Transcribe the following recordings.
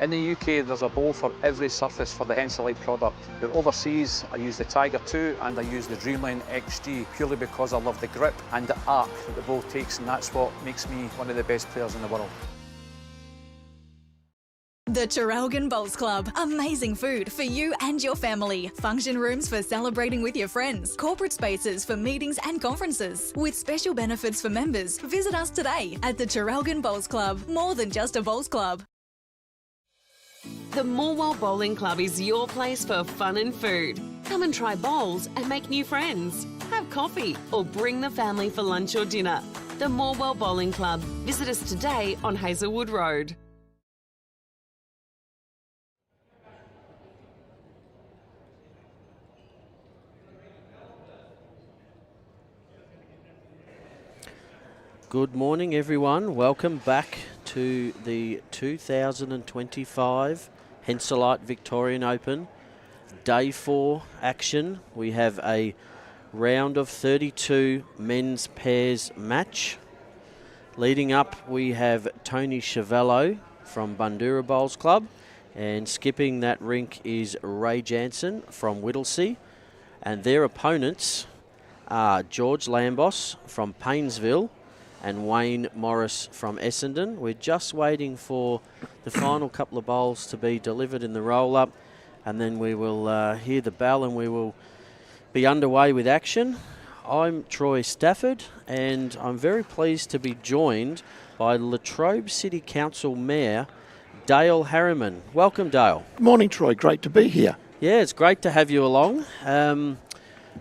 In the UK, there's a bowl for every surface for the Henselite product. But overseas, I use the Tiger 2 and I use the Dreamline XG purely because I love the grip and the arc that the bowl takes, and that's what makes me one of the best players in the world. The Traralgon Bowls Club. Amazing food for you and your family. Function rooms for celebrating with your friends. Corporate spaces for meetings and conferences. With special benefits for members. Visit us today at the Traralgon Bowls Club. More than just a bowls club. The Morwell Bowling Club is your place for fun and food. Come and try bowls and make new friends. Have coffee or bring the family for lunch or dinner. The Morwell Bowling Club. Visit us today on Hazelwood Road. Good morning, everyone. Welcome back to the 2025 Henselite Victorian Open. Day 4 action. We have a round of 32 men's pairs match. Leading up, we have Tony Schiavello from Bundoora Bowls Club, and skipping that rink is Ray Jansen from Whittlesea, and their opponents are George Lambos from Paynesville and Wayne Morris from Essendon. We're just waiting for the final couple of bowls to be delivered in the roll-up, and then we will hear the bell and we will be underway with action. I'm Troy Stafford, and I'm very pleased to be joined by Latrobe City Council Mayor Dale Harriman. Welcome, Dale. Good morning, Troy. Great to be here. Yeah, it's great to have you along.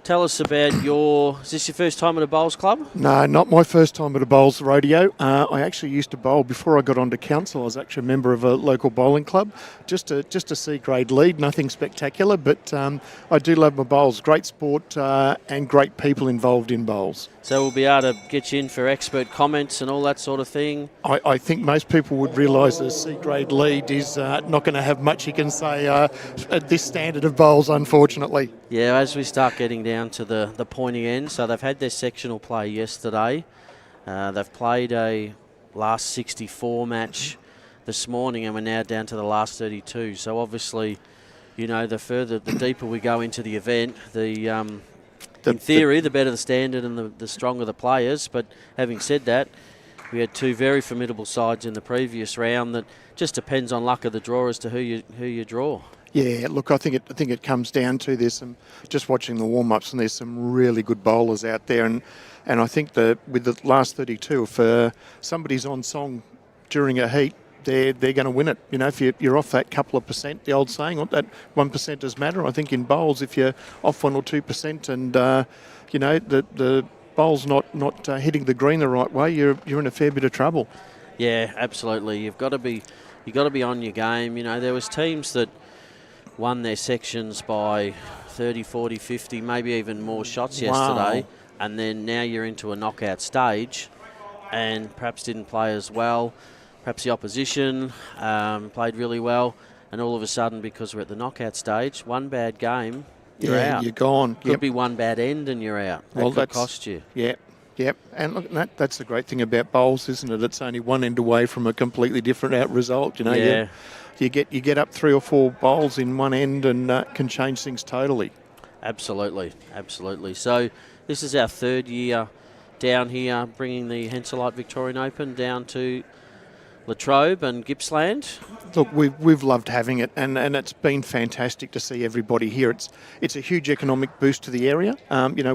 Tell us about is this your first time at a bowls club? No, not my first time at a bowls rodeo. I actually used to bowl before I got onto council. I was actually a member of a local bowling club, just a C-grade lead, nothing spectacular, but I do love my bowls. Great sport and great people involved in bowls. So we'll be able to get you in for expert comments and all that sort of thing? I think most people would realise a C-grade lead is not going to have much you can say at this standard of bowls, unfortunately. Yeah, as we start getting down to the pointy end, so they've had their sectional play yesterday. They've played a last 64 match this morning, and we're now down to the last 32. So obviously, you know, the deeper we go into the event, in theory, the better the standard and the stronger the players. But having said that, we had two very formidable sides in the previous round. That just depends on luck of the draw as to who you draw. Yeah, look, I think it comes down to this. Just watching the warm-ups, and there's some really good bowlers out there, and I think that with the last 32, if somebody's on song during a heat, they're going to win it. You know, if you're off that couple of percent, the old saying, that 1% does matter. I think in bowls, if you're off 1 or 2%, and you know the bowl's not hitting the green the right way, you're in a fair bit of trouble. Yeah, absolutely. You've got to be on your game. You know, there was teams that won their sections by 30, 40, 50, maybe even more shots yesterday. Wow. And then now you're into a knockout stage and perhaps didn't play as well. Perhaps the opposition played really well. And all of a sudden, because we're at the knockout stage, one bad game, you're out. You're gone. Could be one bad end and you're out. That could cost you. Yeah. Yep, and look, that's the great thing about bowls, isn't it? It's only one end away from a completely different out result. You know, yeah. You get up 3 or 4 bowls in one end and can change things totally. Absolutely. So this is our third year down here, bringing the Henselite Victorian Open down to Latrobe and Gippsland. Look, we've loved having it, and it's been fantastic to see everybody here. It's a huge economic boost to the area. You know,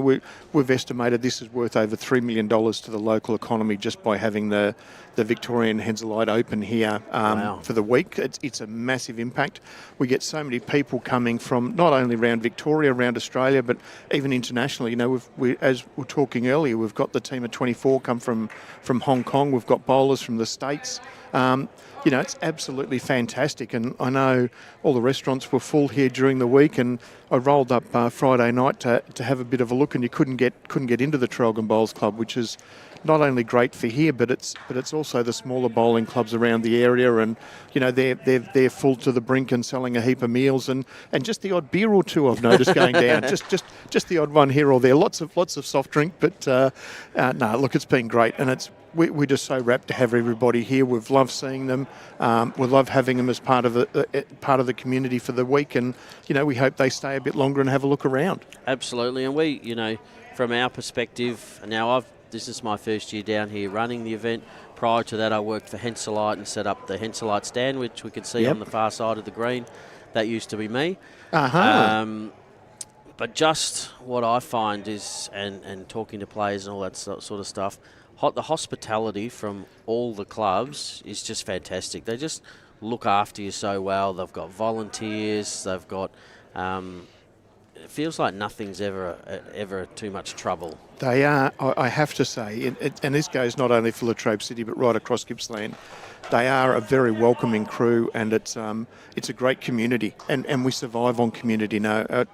we've estimated this is worth over $3 million to the local economy just by having the Victorian Henselite Open here Wow. for the week. It's a massive impact. We get so many people coming from not only around Victoria, around Australia, but even internationally. You know, as we were talking earlier, we've got the team of 24 come from Hong Kong. We've got bowlers from the States. You know, it's absolutely fantastic, and I know all the restaurants were full here during the week, and I rolled up Friday night to have a bit of a look, and you couldn't get into the Traralgon Bowls Club, which is not only great for here, but it's also the smaller bowling clubs around the area, and you know they're full to the brink and selling a heap of meals, and just the odd beer or two I've noticed going down, just the odd one here or there. Lots of soft drink, but no, look, it's been great, and we're just so rapt to have everybody here. We've loved seeing them. We love having them as part of the community for the week, and we hope they stay a bit longer and have a look around. Absolutely, and we, from our perspective, now this is my first year down here running the event. Prior to that, I worked for Henselite and set up the Henselite stand, which we can see on the far side of the green. That used to be me. But just what I find is, and talking to players and all that sort of stuff, the hospitality from all the clubs is just fantastic. They just look after you so well. They've got volunteers. They've got. It feels like nothing's ever too much trouble. They are, I have to say, and this goes not only for Latrobe City but right across Gippsland. They are a very welcoming crew, and it's a great community, and we survive on community now.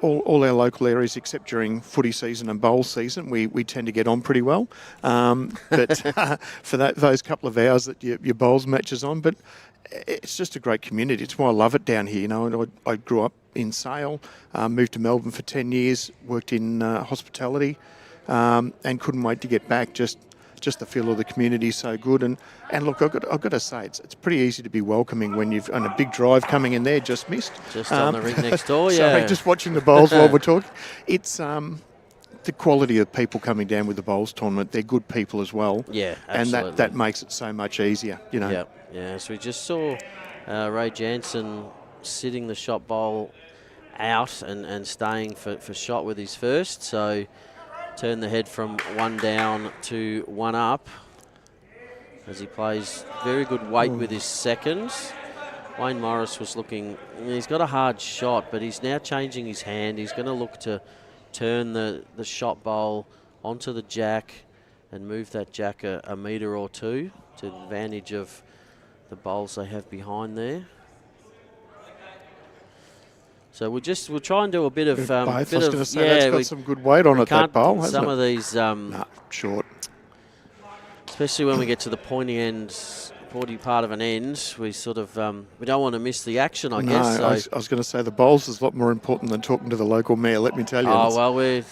All our local areas, except during footy season and bowl season, we tend to get on pretty well. But for those couple of hours that your bowls matches on, but it's just a great community. It's why I love it down here. I grew up in Sale, moved to Melbourne for 10 years, worked in hospitality, and couldn't wait to get back. Just the feel of the community is so good. And look, I've got to say, it's pretty easy to be welcoming when you've on a big drive coming in there, just missed. Just on the ring next door, Sorry, just watching the bowls while we're talking. It's the quality of people coming down with the bowls tournament. They're good people as well. Yeah, absolutely. And that makes it so much easier, Yeah, so we just saw Ray Jansen sitting the shot bowl out and staying for shot with his first. So turn the head from 1 down to 1 up as he plays very good weight with his seconds. Wayne Morris was looking, he's got a hard shot, but he's now changing his hand. He's going to look to turn the shot bowl onto the jack and move that jack a metre or two to the advantage of the bowls they have behind there. So we'll try and do a bit of both. I was going to say that's got some good weight on it, that bowl, hasn't some it? of these short, especially when we get to the pointy part of an end, we sort of we don't want to miss the action, I guess. So. I was going to say the bowls is a lot more important than talking to the local mayor. Let me tell you. Oh well,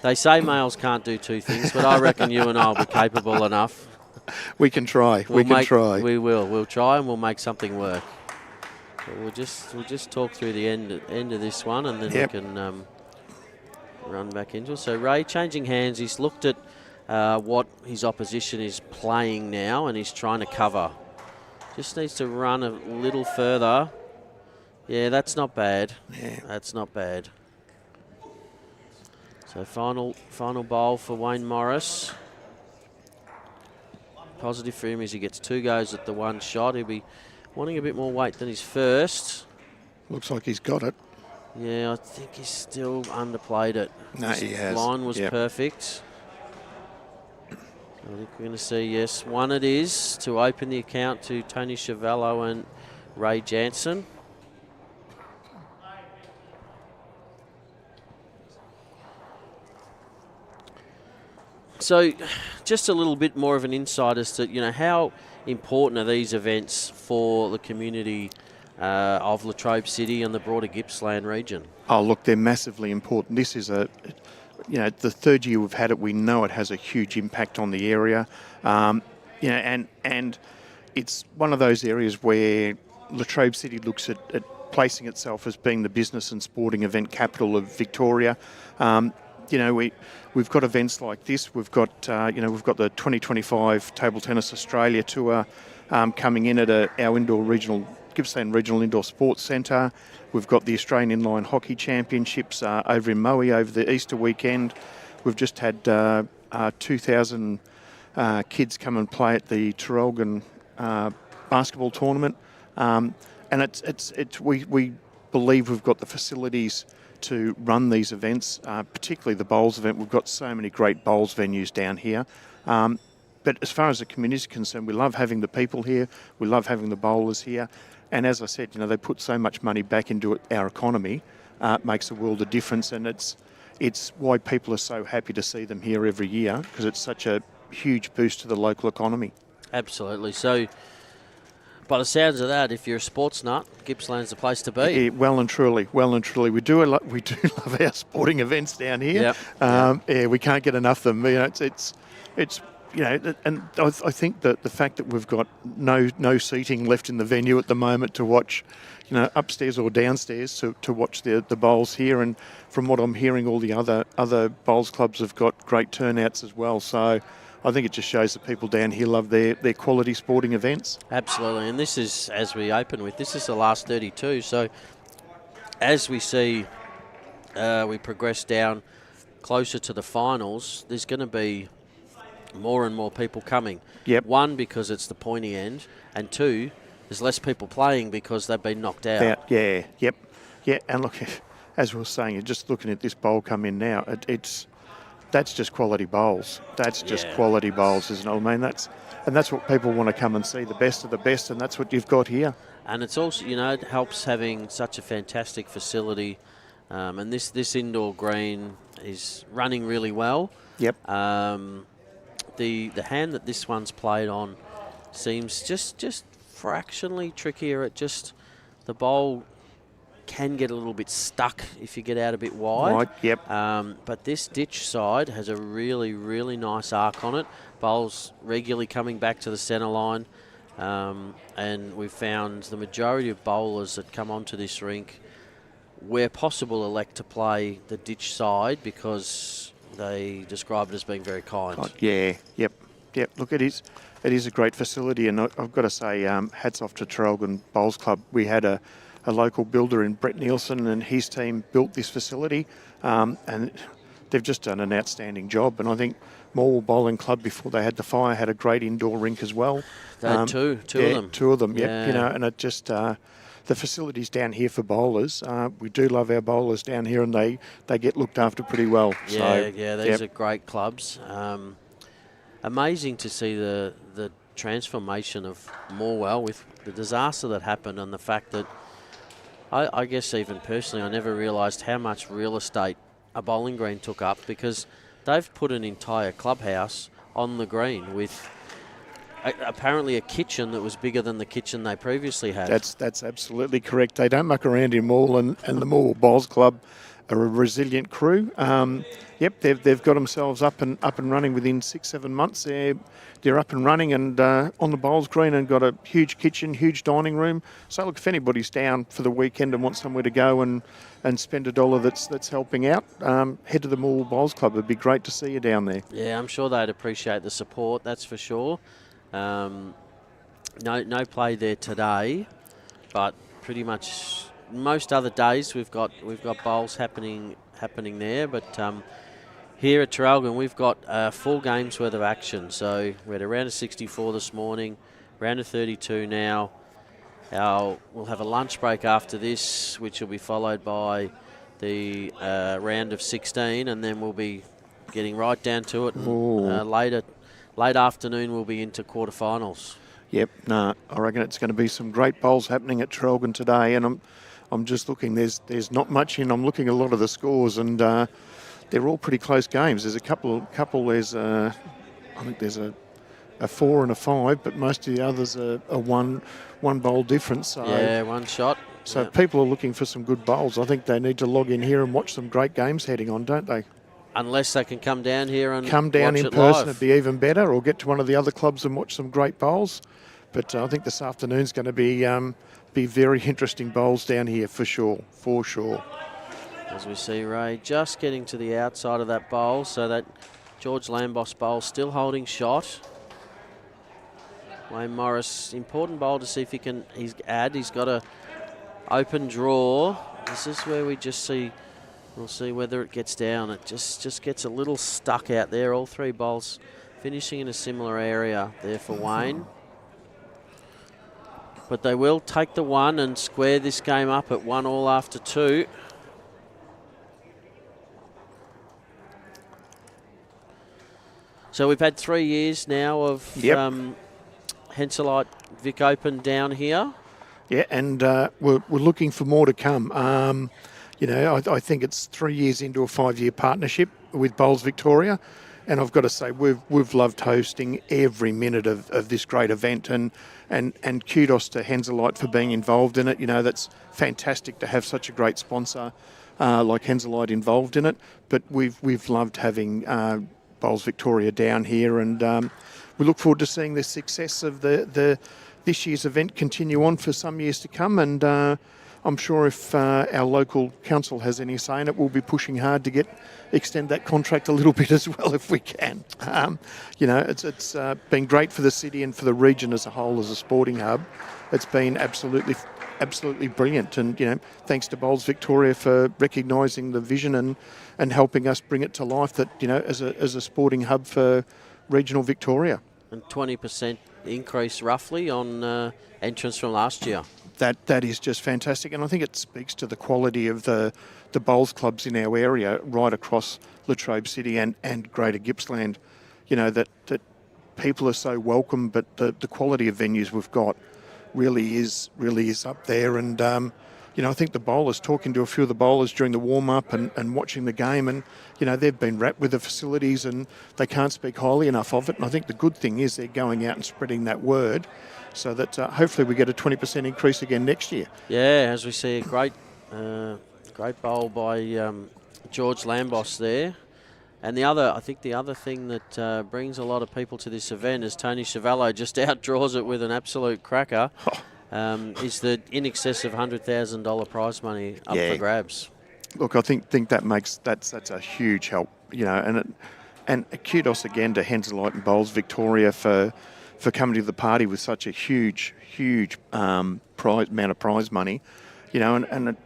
they say males can't do two things, but I reckon you and I will be capable enough. We can try. We can try. We will. We'll try and we'll make something work. But we'll just talk through the end of this one, and then we can run back into it. So Ray changing hands. He's looked at what his opposition is playing now, and he's trying to cover. Just needs to run a little further. Yeah, that's not bad. Yeah, that's not bad. So final bowl for Wayne Morris. Positive for him is he gets 2 goes at the 1 shot. He'll be wanting a bit more weight than his first. Looks like he's got it. Yeah, I think he's still underplayed it. No, he has. Line was perfect. I think we're going to see, yes, 1 it is to open the account to Tony Schiavello and Ray Jansen. So just a little bit more of an insight as to, how important are these events for the community of Latrobe City and the broader Gippsland region? Oh, look, they're massively important. This is the 3rd year we've had it. We know it has a huge impact on the area. And it's one of those areas where Latrobe City looks at placing itself as being the business and sporting event capital of Victoria. We've got events like this. We've got the 2025 Table Tennis Australia Tour coming in at our Gippsland Regional Indoor Sports Centre. We've got the Australian Inline Hockey Championships over in Moe over the Easter weekend. We've just had 2,000 kids come and play at the Traralgon basketball tournament, and we believe we've got the facilities to run these events, particularly the bowls event. We've got so many great bowls venues down here. But as far as the community is concerned, we love having the people here. We love having the bowlers here. And as I said, they put so much money back into our economy. It makes a world of difference. And it's why people are so happy to see them here every year, because it's such a huge boost to the local economy. Absolutely. So, by the sounds of that, if you're a sports nut, Gippsland's the place to be. Yeah, well and truly. We do love our sporting events down here. Yep. We can't get enough of them. It's and I think that the fact that we've got no seating left in the venue at the moment to watch, upstairs or downstairs to watch the bowls here, and from what I'm hearing, all the other bowls clubs have got great turnouts as well. So I think it just shows that people down here love their quality sporting events. Absolutely, and this is, as we open with, this is the last 32. So as we see, we progress down closer to the finals, there's going to be more and more people coming. Yep. One, because it's the pointy end, and two, there's less people playing because they've been knocked out. Yeah, yep. Yeah, and look, as we were saying, just looking at this bowl come in now, that's just quality bowls. That's just quality bowls, isn't it? I mean, that's what people want to come and see, the best of the best, and that's what you've got here. And it's also, it helps having such a fantastic facility, and this indoor green is running really well. Yep. The hand that this one's played on seems just fractionally trickier. The bowl can get a little bit stuck if you get out a bit wide. Right, yep. But this ditch side has a really, really nice arc on it. Bowls regularly coming back to the centre line. And we've found the majority of bowlers that come onto this rink, where possible, elect to play the ditch side because they describe it as being very kind. Oh, yeah, yep. Look, it is a great facility, and I've got to say, hats off to Traralgon Bowls Club. We had a local builder in Brett Nielsen, and his team built this facility, and they've just done an outstanding job. And I think Morwell Bowling Club, before they had the fire, had a great indoor rink as well. They had two of them. Two of them, yep. Yeah. And it just the facilities down here for bowlers, we do love our bowlers down here, and they get looked after pretty well. These are great clubs. Amazing to see the transformation of Morwell with the disaster that happened, and the fact that I guess even personally I never realised how much real estate a bowling green took up, because they've put an entire clubhouse on the green with apparently a kitchen that was bigger than the kitchen they previously had. That's absolutely correct. They don't muck around in Morwell, and the Morwell Bowls Club are a resilient crew. They've got themselves up and running within 6-7 months. They're up and running and on the bowls green, and got a huge kitchen, huge dining room. So look, if anybody's down for the weekend and wants somewhere to go and spend $1 that's helping out, head to the Morwell Bowls Club. It'd be great to see you down there. Yeah, I'm sure they'd appreciate the support, that's for sure. No play there today, but pretty much most other days we've got bowls happening there. But here at Traralgon we've got 4 games worth of action. So we had a round of 64 this morning, round of 32 now. We'll have a lunch break after this, which will be followed by the round of 16, and then we'll be getting right down to it. And, late afternoon we'll be into quarterfinals. Yep, I reckon it's going to be some great bowls happening at Traralgon today, and I'm just looking. There's not much in. I'm looking at a lot of the scores, and they're all pretty close games. There's a couple. There's I think there's a 4 and a 5, but most of the others are one bowl difference. So, one shot. So people are looking for some good bowls. I think they need to log in here and watch some great games heading on, don't they? Unless they can come down here and come down in person, it'd be even better, or get to one of the other clubs and watch some great bowls. But I think this afternoon's going to be very interesting bowls down here for sure. As we see Ray just getting to the outside of that bowl, so that George Lambos bowl still holding shot. Wayne Morris, important bowl to see if he can. He's got a open draw. This is where we just see. We'll see whether it gets down. It just gets a little stuck out there. All 3 bowls finishing in a similar area there for Wayne. But they will take the 1 and square this game up at 1-1 after 2. So we've had 3 years now of Henselite Vic Open down here. Yeah, and we're looking for more to come. I think it's 3 years into a 5-year partnership with Bowls Victoria, and I've got to say we've loved hosting every minute of this great event, and kudos to Henselite for being involved in it. That's fantastic to have such a great sponsor like Henselite involved in it. But we've loved having Bowls Victoria down here, and we look forward to seeing the success of this year's event continue on for some years to come. And I'm sure if our local council has any say in it, we'll be pushing hard to extend that contract a little bit as well if we can. It's been great for the city and for the region as a whole as a sporting hub. It's been absolutely brilliant, and thanks to Bowls Victoria for recognising the vision and helping us bring it to life. That as a sporting hub for regional Victoria. And 20% increase roughly on entrance from last year. That is just fantastic, and I think it speaks to the quality of the bowls clubs in our area right across Latrobe City and Greater Gippsland. That people are so welcome, but the quality of venues we've got really is up there. And I think the bowlers, talking to a few of the bowlers during the warm-up and watching the game, and they've been wrapped with the facilities and they can't speak highly enough of it. And I think the good thing is they're going out and spreading that word, so that hopefully we get a 20% increase again next year. Yeah, as we see a great bowl by George Lambos there. And I think the other thing that brings a lot of people to this event, as Tony Schiavello just outdraws it with an absolute cracker, is the in excess of $100,000 prize money up for grabs. Look, I think that's a huge help, and kudos again to Henselite and Bowls Victoria for coming to the party with such a huge amount of prize money, and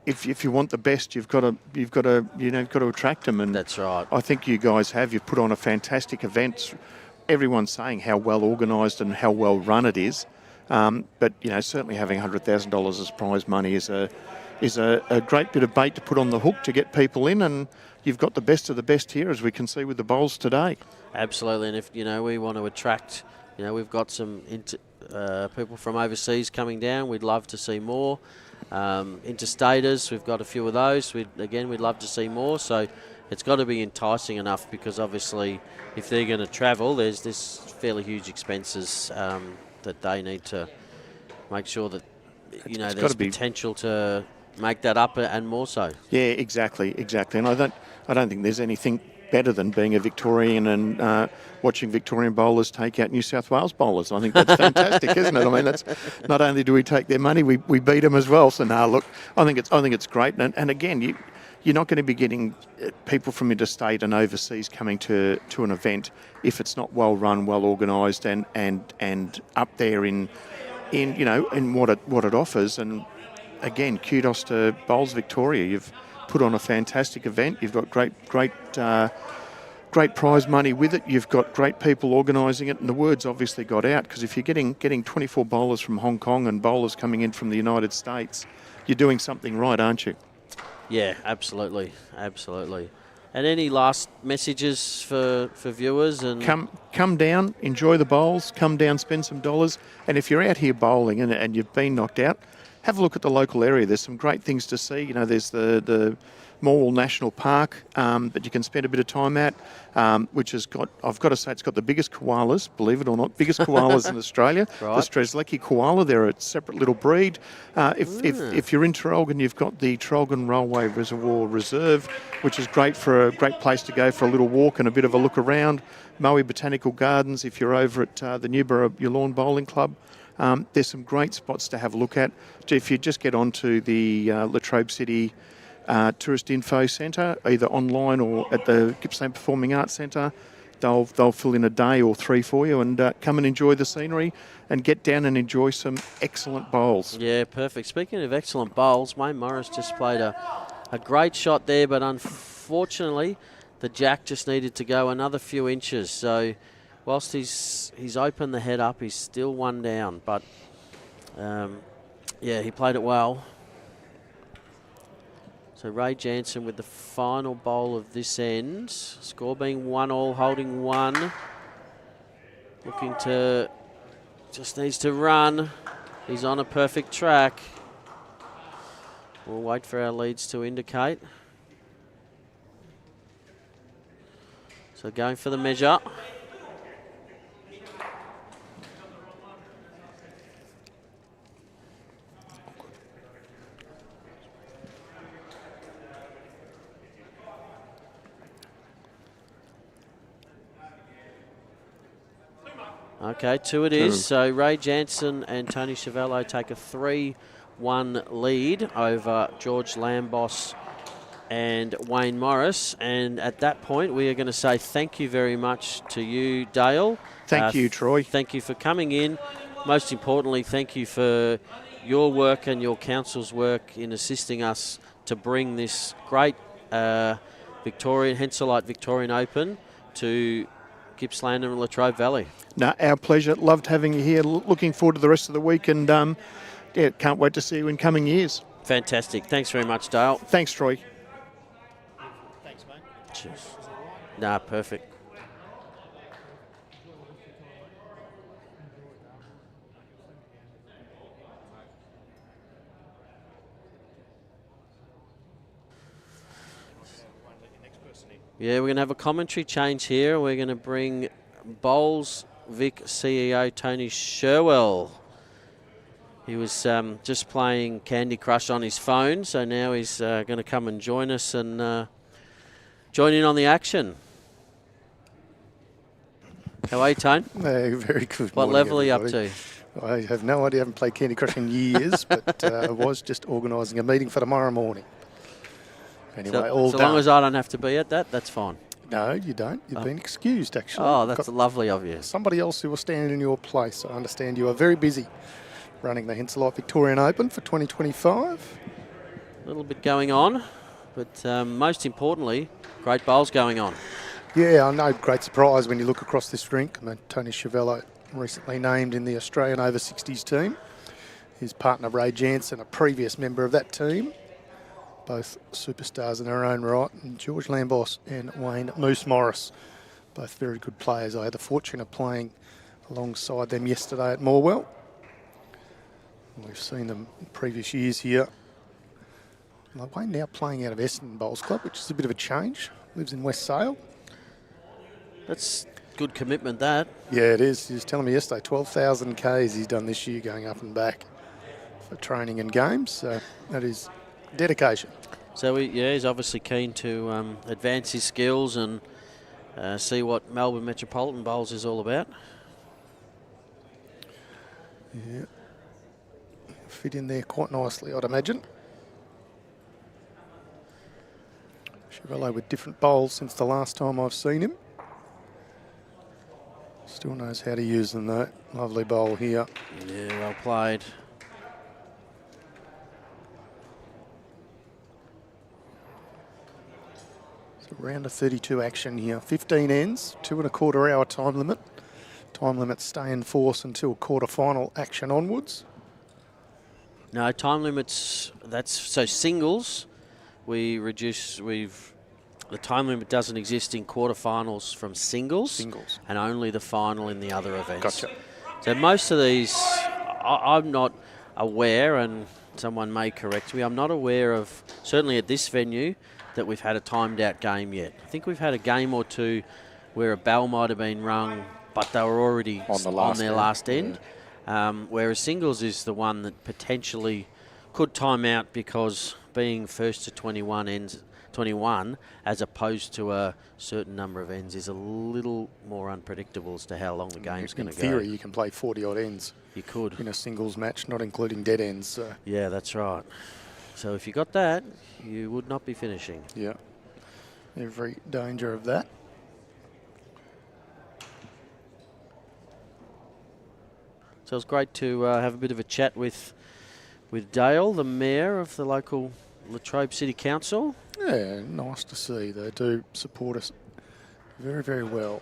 if you want the best, you've got to attract them. And that's right. I think you guys have. You've put on a fantastic event. Everyone's saying how well organised and how well run it is. But certainly having $100,000 as prize money is a great bit of bait to put on the hook to get people in, and you've got the best of the best here, as we can see with the bowls today. Absolutely, and if we want to attract, we've got some people from overseas coming down. We'd love to see more. Interstaters, we've got a few of those. We'd love to see more. So it's got to be enticing enough, because obviously if they're going to travel, there's this fairly huge expenses that they need to make sure that there's potential to make that up and more so. Yeah, exactly. And I don't think there's anything better than being a Victorian and watching Victorian bowlers take out New South Wales bowlers. I think that's fantastic, isn't it? I mean, that's not only do we take their money, we beat them as well. So look, I think it's great. And again, you're not going to be getting people from interstate and overseas coming to an event if it's not well run, well organised, and up there in what it offers. And again, kudos to Bowls Victoria. You've put on a fantastic event. You've got great prize money with it. You've got great people organising it, and the word's obviously got out, because if you're getting 24 bowlers from Hong Kong and bowlers coming in from the United States, you're doing something right, aren't you? Yeah, absolutely. And any last messages for viewers? And come down, enjoy the bowls, come down, spend some dollars, and if you're out here bowling and you've been knocked out, have a look at the local area. There's some great things to see. There's the Morwell National Park that you can spend a bit of time at, which has got, I've got to say, it's got the biggest koalas, believe it or not, biggest koalas in Australia. Right. The Strzelecki koala, they're a separate little breed. If you're in Traralgon, you've got the Traralgon Railway Reservoir Reserve, which is great great place to go for a little walk and a bit of a look around. Moe Botanical Gardens, if you're over at the Newborough Lawn Bowling Club. There's some great spots to have a look at. If you just get onto the Latrobe City Tourist Info Centre, either online or at the Gippsland Performing Arts Centre, they'll fill in a day or three for you, and come and enjoy the scenery and get down and enjoy some excellent bowls. Yeah, perfect. Speaking of excellent bowls, Wayne Morris just played a great shot there, but unfortunately the jack just needed to go another few inches. So whilst he's opened the head up, he's still one down. But, he played it well. So Ray Jansen with the final bowl of this end. Score being 1-1, holding one. Looking to, just needs to run. He's on a perfect track. We'll wait for our leads to indicate. So going for the measure. Okay, 2 it is. So Ray Jansen and Tony Schiavello take a 3-1 lead over George Lambos and Wayne Morris. And at that point, we are going to say thank you very much to you, Dale. Thank you, Troy. Thank you for coming in. Most importantly, thank you for your work and your council's work in assisting us to bring this great Victorian, Henselite Victorian Open to Gippsland and Latrobe Valley. No, our pleasure. Loved having you here. Looking forward to the rest of the week, and yeah, can't wait to see you in coming years. Fantastic. Thanks very much, Dale. Thanks, Troy. Thanks, mate. Cheers. Nah, perfect. Yeah, we're going to have a commentary change here. We're going to bring Bowls Vic CEO Tony Sherwell. He was just playing Candy Crush on his phone, so now he's going to come and join us and join in on the action. How are you, Tone? Very good. What morning, level are you up everybody. to? I have no idea. I haven't played Candy Crush in years, but I was just organising a meeting for tomorrow morning. Anyway, all so done. long as I don't have to be at that, that's fine. No, you don't. You've been excused, actually. Oh, that's Got lovely of you. somebody else who will stand in your place. I understand you are very busy running the Henselite Victorian Open for 2025. A little bit going on, but most importantly, great bowls going on. Yeah, I know. Great surprise when you look across this rink. I mean, Tony Schiavello recently named in the Australian over 60s team. His partner Ray Jansen, a previous member of that team. Both superstars in their own right. And George Lambos and Wayne Moose Morris, both very good players. I had the fortune of playing alongside them yesterday at Morwell. We've seen them in previous years here. Wayne now playing out of Essendon Bowls Club, which is a bit of a change. Lives in West Sale. That's good commitment, that. Yeah, it is. He was telling me yesterday, 12,000 Ks he's done this year going up and back for training and games. So that is dedication. So, he's obviously keen to advance his skills and see what Melbourne Metropolitan Bowls is all about. Yeah. Fit in there quite nicely, I'd imagine. Chevrolet with different bowls since the last time I've seen him. Still knows how to use them though. Lovely bowl here. Yeah, well played. So round of 32 action here. 15 ends, 2.25 hour time limit. Time limits stay in force until quarter-final action onwards. No, time limits, so singles, the time limit doesn't exist in quarterfinals from singles. And only the final in the other events. Gotcha. So most of these, I'm not aware, and someone may correct me, I'm not aware of, certainly at this venue, that we've had a timed out game yet. I think we've had a game or two where a bell might have been rung, but they were already on their last end. Yeah. Whereas singles is the one that potentially could time out because being first to 21 ends, 21 as opposed to a certain number of ends is a little more unpredictable as to how long the game's going to go. In theory, you can play 40 odd ends. You could. In a singles match, not including dead ends. So. Yeah, that's right. So if you got that, you would not be finishing. Yeah. Every danger of that. So it's great to have a bit of a chat with Dale, the mayor of the local Latrobe City Council. Yeah, nice to see. They do support us very, very well.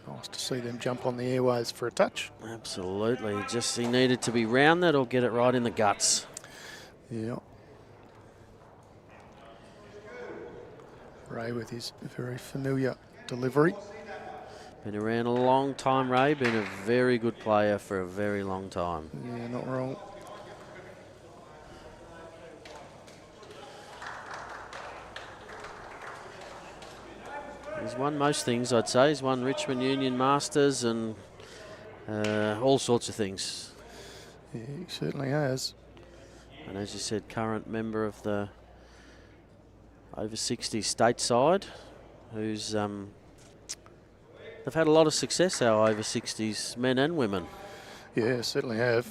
Nice to see them jump on the airways for a touch. Absolutely. Just he needed to be rounded or get it right in the guts. Yeah. Ray with his very familiar delivery. Been around a long time, Ray. Been a very good player for a very long time. Yeah, not wrong. He's won most things, I'd say. He's won Richmond Union Masters and all sorts of things. Yeah, he certainly has. And as you said, current member of the over 60 stateside, who's They've had a lot of success, our over 60s men and women. Yeah, certainly have.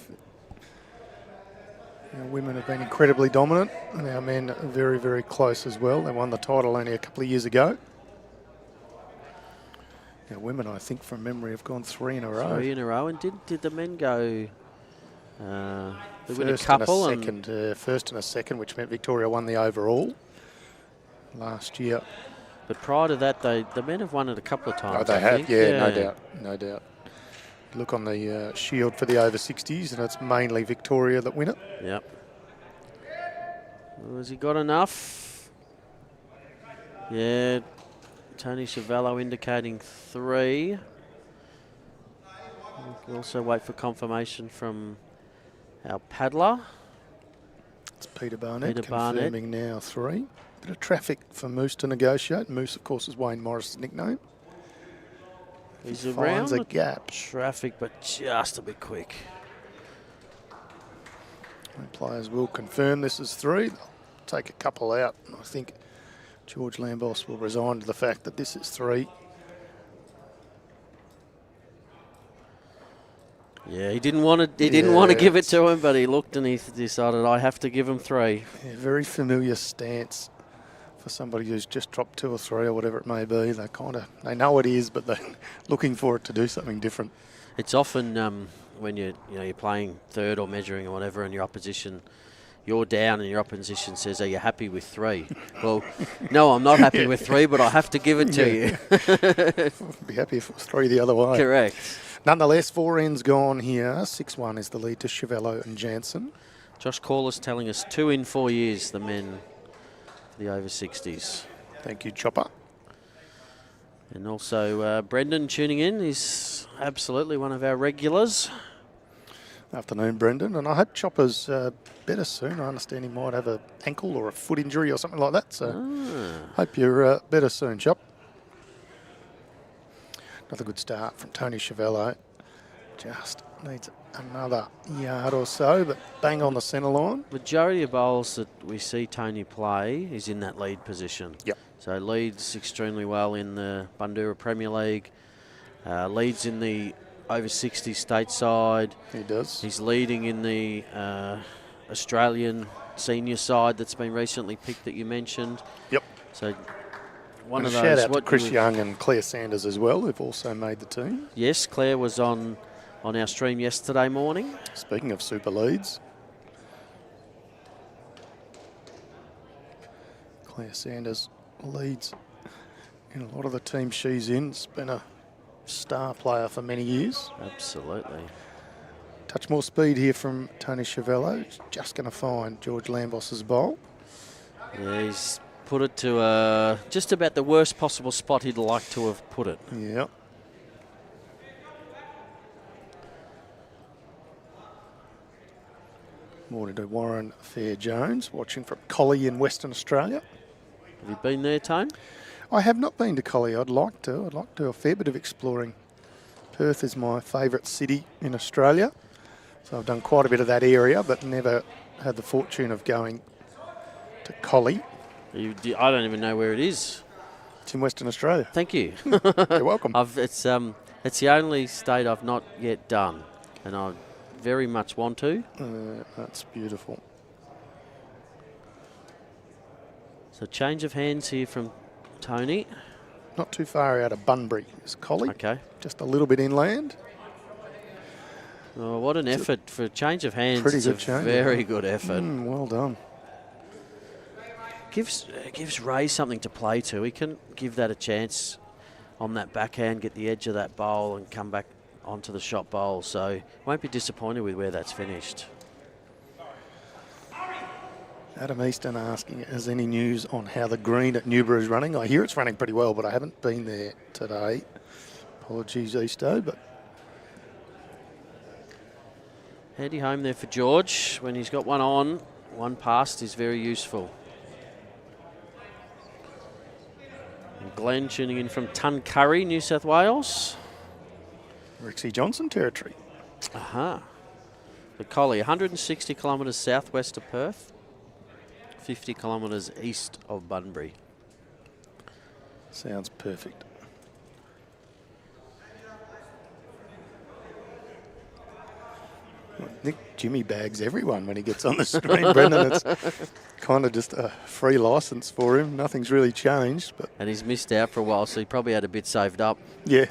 Our women have been incredibly dominant, and our men are very, very close as well. They won the title only a couple of years ago. Our women, I think, from memory, have gone 3 in a row. 3 in a row, and did the men go? They win a First couple and a second, first and a second, which meant Victoria won the overall last year. But prior to that, the men have won it a couple of times. Oh, they I have, think. yeah, no doubt, no doubt. Look on the shield for the over 60s, and it's mainly Victoria that win it. Yep. Well, has he got enough? Yeah. Tony Chiavello indicating 3. We'll also wait for confirmation from our paddler. It's Peter Barnett Peter Barnett. confirming now 3. Bit of traffic for Moose to negotiate. Moose, of course, is Wayne Morris's nickname. He's He around finds a the gap. traffic, but just a bit quick. And players will confirm this is 3. They'll take a couple out. I think George Lambos will resign to the fact that this is 3. Yeah, he didn't want to. He didn't want to give it to him, but he looked and he decided, I have to give him 3. Yeah, very familiar stance for somebody who's just dropped 2 or 3 or whatever it may be. They know it is, but they're looking for it to do something different. It's often when you're playing third or measuring or whatever, and your opposition, you're down and your opposition says, "Are you happy with 3?" Well, no, I'm not happy with 3, but I have to give it to you. Be happy if it was 3 the other way. Correct. Nonetheless, 4 ends gone here. 6-1 is the lead to Chiavello and Jansen. Josh Corliss telling us 2 in 4 years, the men for the over 60s. Thank you, Chopper. And also Brendan tuning in. He's absolutely one of our regulars. Afternoon, Brendan. And I hope Chopper's better soon. I understand he might have an ankle or a foot injury or something like that. So hope you're better soon, Chop. Another good start from Tony Chiavello. Just needs another yard or so, but bang on the centre line. Majority of bowls that we see Tony play is in that lead position. Yep. So leads extremely well in the Bundoora Premier League. Leads in the over 60 stateside. He does. He's leading in the Australian senior side that's been recently picked that you mentioned. Yep. So one And of a those. shout out to Chris Young and Claire Sanders as well, who've also made the team. Yes, Claire was on our stream yesterday morning. Speaking of super leads, Claire Sanders leads in a lot of the teams she's in. She's been a star player for many years. Absolutely. Touch more speed here from Tony Chiavello. He's just going to find George Lambos's bowl. Yeah, he's put it to just about the worst possible spot he'd like to have put it. Yep. Morning to Warren Fair-Jones, watching from Collie in Western Australia. Have you been there, Tone? I have not been to Collie. I'd like to. I'd like to do a fair bit of exploring. Perth is my favourite city in Australia, so I've done quite a bit of that area, but never had the fortune of going to Collie. I don't even know where it is. It's in Western Australia. Thank you. You're welcome. It's the only state I've not yet done, and I very much want to. That's beautiful. So change of hands here from Tony. Not too far out of Bunbury is Collie. Okay. Just a little bit inland. Oh, what an effort for a change of hands. Pretty It's good a change. very good effort. Well done. Gives Ray something to play to. He can give that a chance on that backhand, get the edge of that bowl and come back onto the shot bowl. So won't be disappointed with where that's finished. Adam Easton asking, is any news on how the green at Newborough is running? I hear it's running pretty well, but I haven't been there today. Apologies, Easto, but Handy home there for George. When he's got one on, one past is very useful. And Glenn tuning in from Tuncurry, New South Wales. Rixie Johnson territory. Aha. The Collie, 160 kilometres southwest of Perth, 50 kilometres east of Bunbury. Sounds perfect. I think Jimmy bags everyone when he gets on the screen, Brendan. It's kind of just a free licence for him. Nothing's really changed. But And he's missed out for a while, so he probably had a bit saved up. yeah.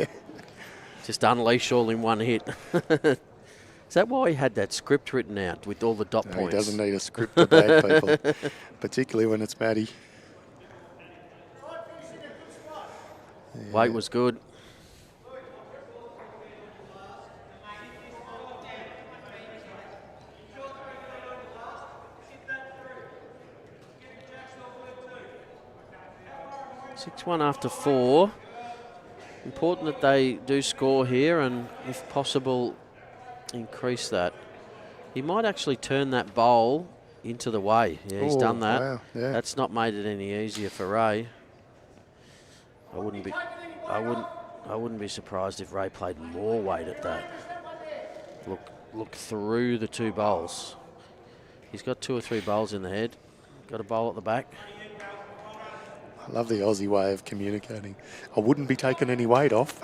Just unleash all in one hit. Is that why he had that script written out with all the dot No, points? he doesn't need a script to bag people, particularly when it's Matty. Weight was good. Six-1 after 4. Important that they do score here and, if possible, increase that. He might actually turn that bowl into the way. Yeah, he's done that. Wow, yeah. That's not made it any easier for Ray. I wouldn't be surprised if Ray played more weight at that. Look through the two bowls. He's got 2 or 3 bowls in the head. Got a bowl at the back. I love the Aussie way of communicating. I wouldn't be taking any weight off.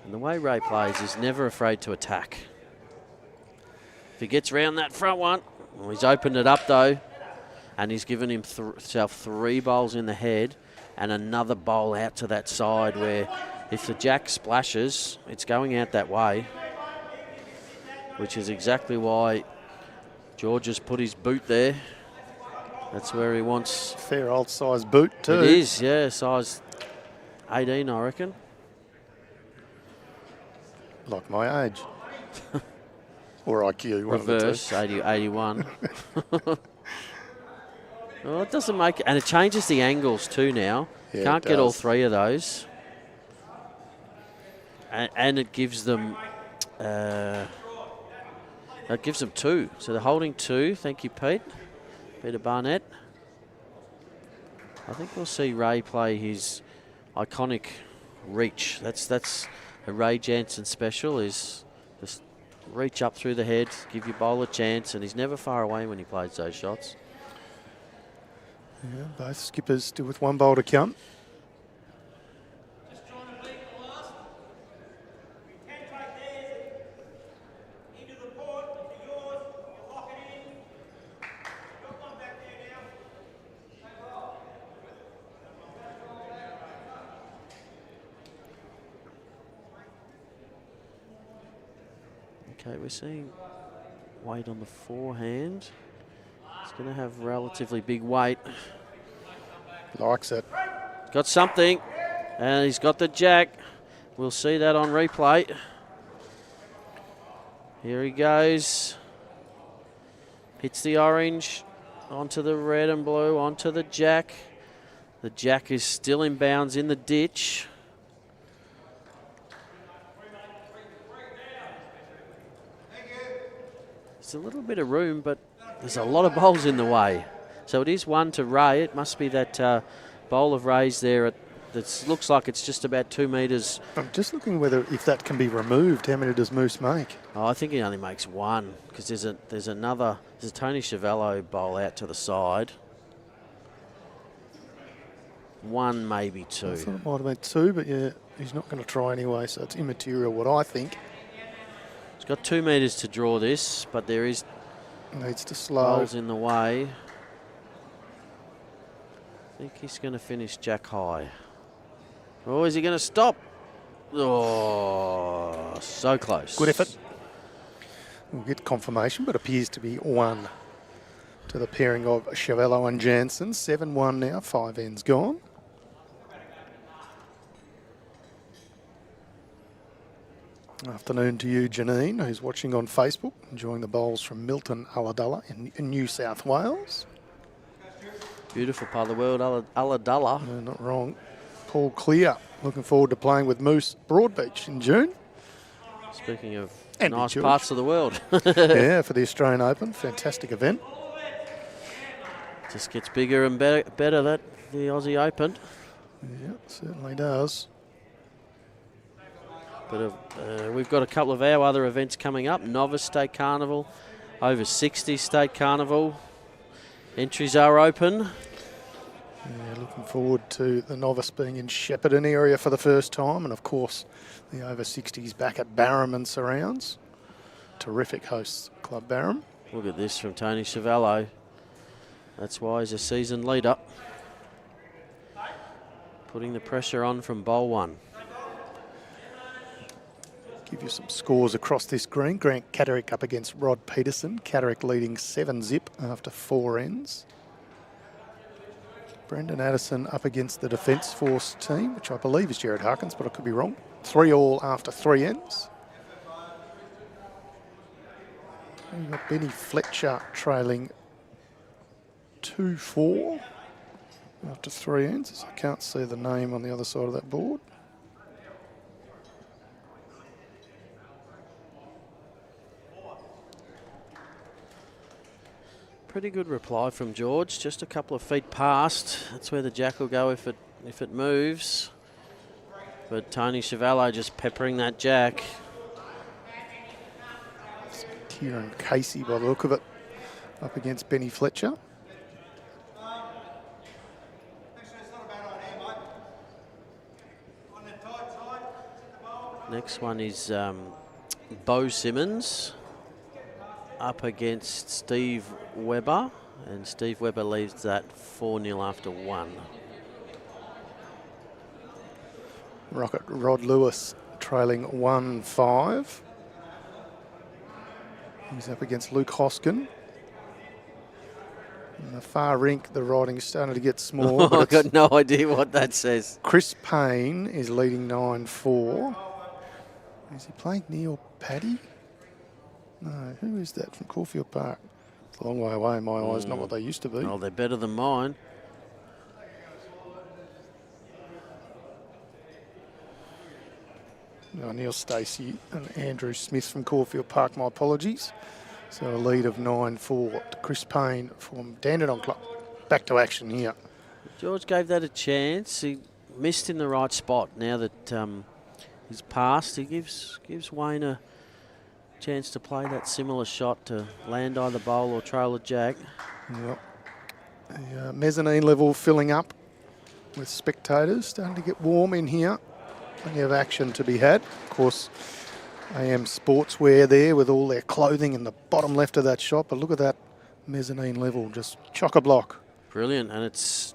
And the way Ray plays, he's never afraid to attack. If he gets round that front one, well, he's opened it up though, and he's given himself 3 bowls in the head and another bowl out to that side where if the jack splashes, it's going out that way, which is exactly why George has put his boot there. That's where he wants. Fair old size boot too. It is, yeah, size 18, I reckon. Like my age. Or IQ, one Reverse, of the 81. Well, it doesn't make it, and it changes the angles too now. Yeah, Can't it get all does. 3 of those. And it gives them, it gives them 2. So they're holding 2. Thank you, Pete. Peter Barnett. I think we'll see Ray play his iconic reach. That's a Ray Jansen special, is just reach up through the head, give your bowler a chance, and he's never far away when he plays those shots. Yeah, both skippers still with 1 bowl to come. Okay, we're seeing weight on the forehand. He's going to have relatively big weight. Likes it. Got something, and he's got the jack. We'll see that on replay. Here he goes. Hits the orange, onto the red and blue, onto the jack. The jack is still in bounds in the ditch. There's a little bit of room, but there's a lot of bowls in the way. So it is 1 to Ray. It must be that bowl of Ray's there that looks like it's just about 2 metres. I'm just looking if that can be removed. How many does Moose make? Oh, I think he only makes 1 because there's a Tony SCHIAVELLO bowl out to the side. 1, maybe I 2. thought it might have been 2, but yeah, he's not going to try anyway, so it's immaterial what I think. He's got 2 metres to draw this, but there is Needs to slow. bowls in the way. I think he's going to finish jack high. Oh, is he going to stop? Oh, so close. Good effort. We'll get confirmation, but appears to be 1 to the pairing of SCHIAVELLO and Jansen. 7-1 now, 5 ends gone. Afternoon to you, Janine, who's watching on Facebook, enjoying the bowls from Milton Ulladulla in New South Wales. Beautiful part of the world, Ulladulla. No, not wrong. Paul Clear, looking forward to playing with Moose Broadbeach in June. Speaking of Andy nice George. parts of the world. Yeah, for the Australian Open. Fantastic event. Just gets bigger and better that the Aussie Open. Yeah, certainly does. But we've got a couple of our other events coming up. Novice State Carnival, over 60 State Carnival. Entries are open. Yeah, looking forward to the novice being in Shepparton area for the first time, and of course the over 60s back at Barham and surrounds. Terrific hosts, Club Barham. Look at this from Tony Ciavello. That's why he's a seasoned leader. Putting the pressure on from bowl one. Give you some scores across this green. Grant Catterick up against Rod Peterson. Catterick leading 7-zip after 4 ends. Brendan Addison up against the Defence Force team, which I believe is Jared Harkins, but I could be wrong. 3-all after 3 ends. We've got Benny Fletcher trailing 2-4 after 3 ends. I can't see the name on the other side of that board. Pretty good reply from George. Just a couple of feet past. That's where the jack will go if it moves. But Tony Ciavello just peppering that jack. Kieran Casey, by the look of it, up against Benny Fletcher. Next one is Bo Simmons up against Steve Webber, and Steve Webber leaves that 4-0 after 1. Rocket Rod Lewis trailing 1-5. He's up against Luke Hoskin. In the far rink, the riding is starting to get small. I've got no idea what that says. Chris Payne is leading 9-4. Is he playing Neil Paddy? No, who is that from Caulfield Park? It's a long way away in my eyes, not what they used to be. Oh, they're better than mine. Neil Stacey and Andrew Smith from Caulfield Park, my apologies. So a lead of 9-4 to Chris Payne from Dandenong Club. Back to action here. George gave that a chance. He missed in the right spot. Now that he's passed, he gives Wayne a chance to play that similar shot to land either bowl or trail a jack. Yep. The mezzanine level filling up with spectators. Starting to get warm in here. Plenty of action to be had. Of course, AM Sportswear there with all their clothing in the bottom left of that shot. But look at that mezzanine level, just chock-a-block. Brilliant, and it's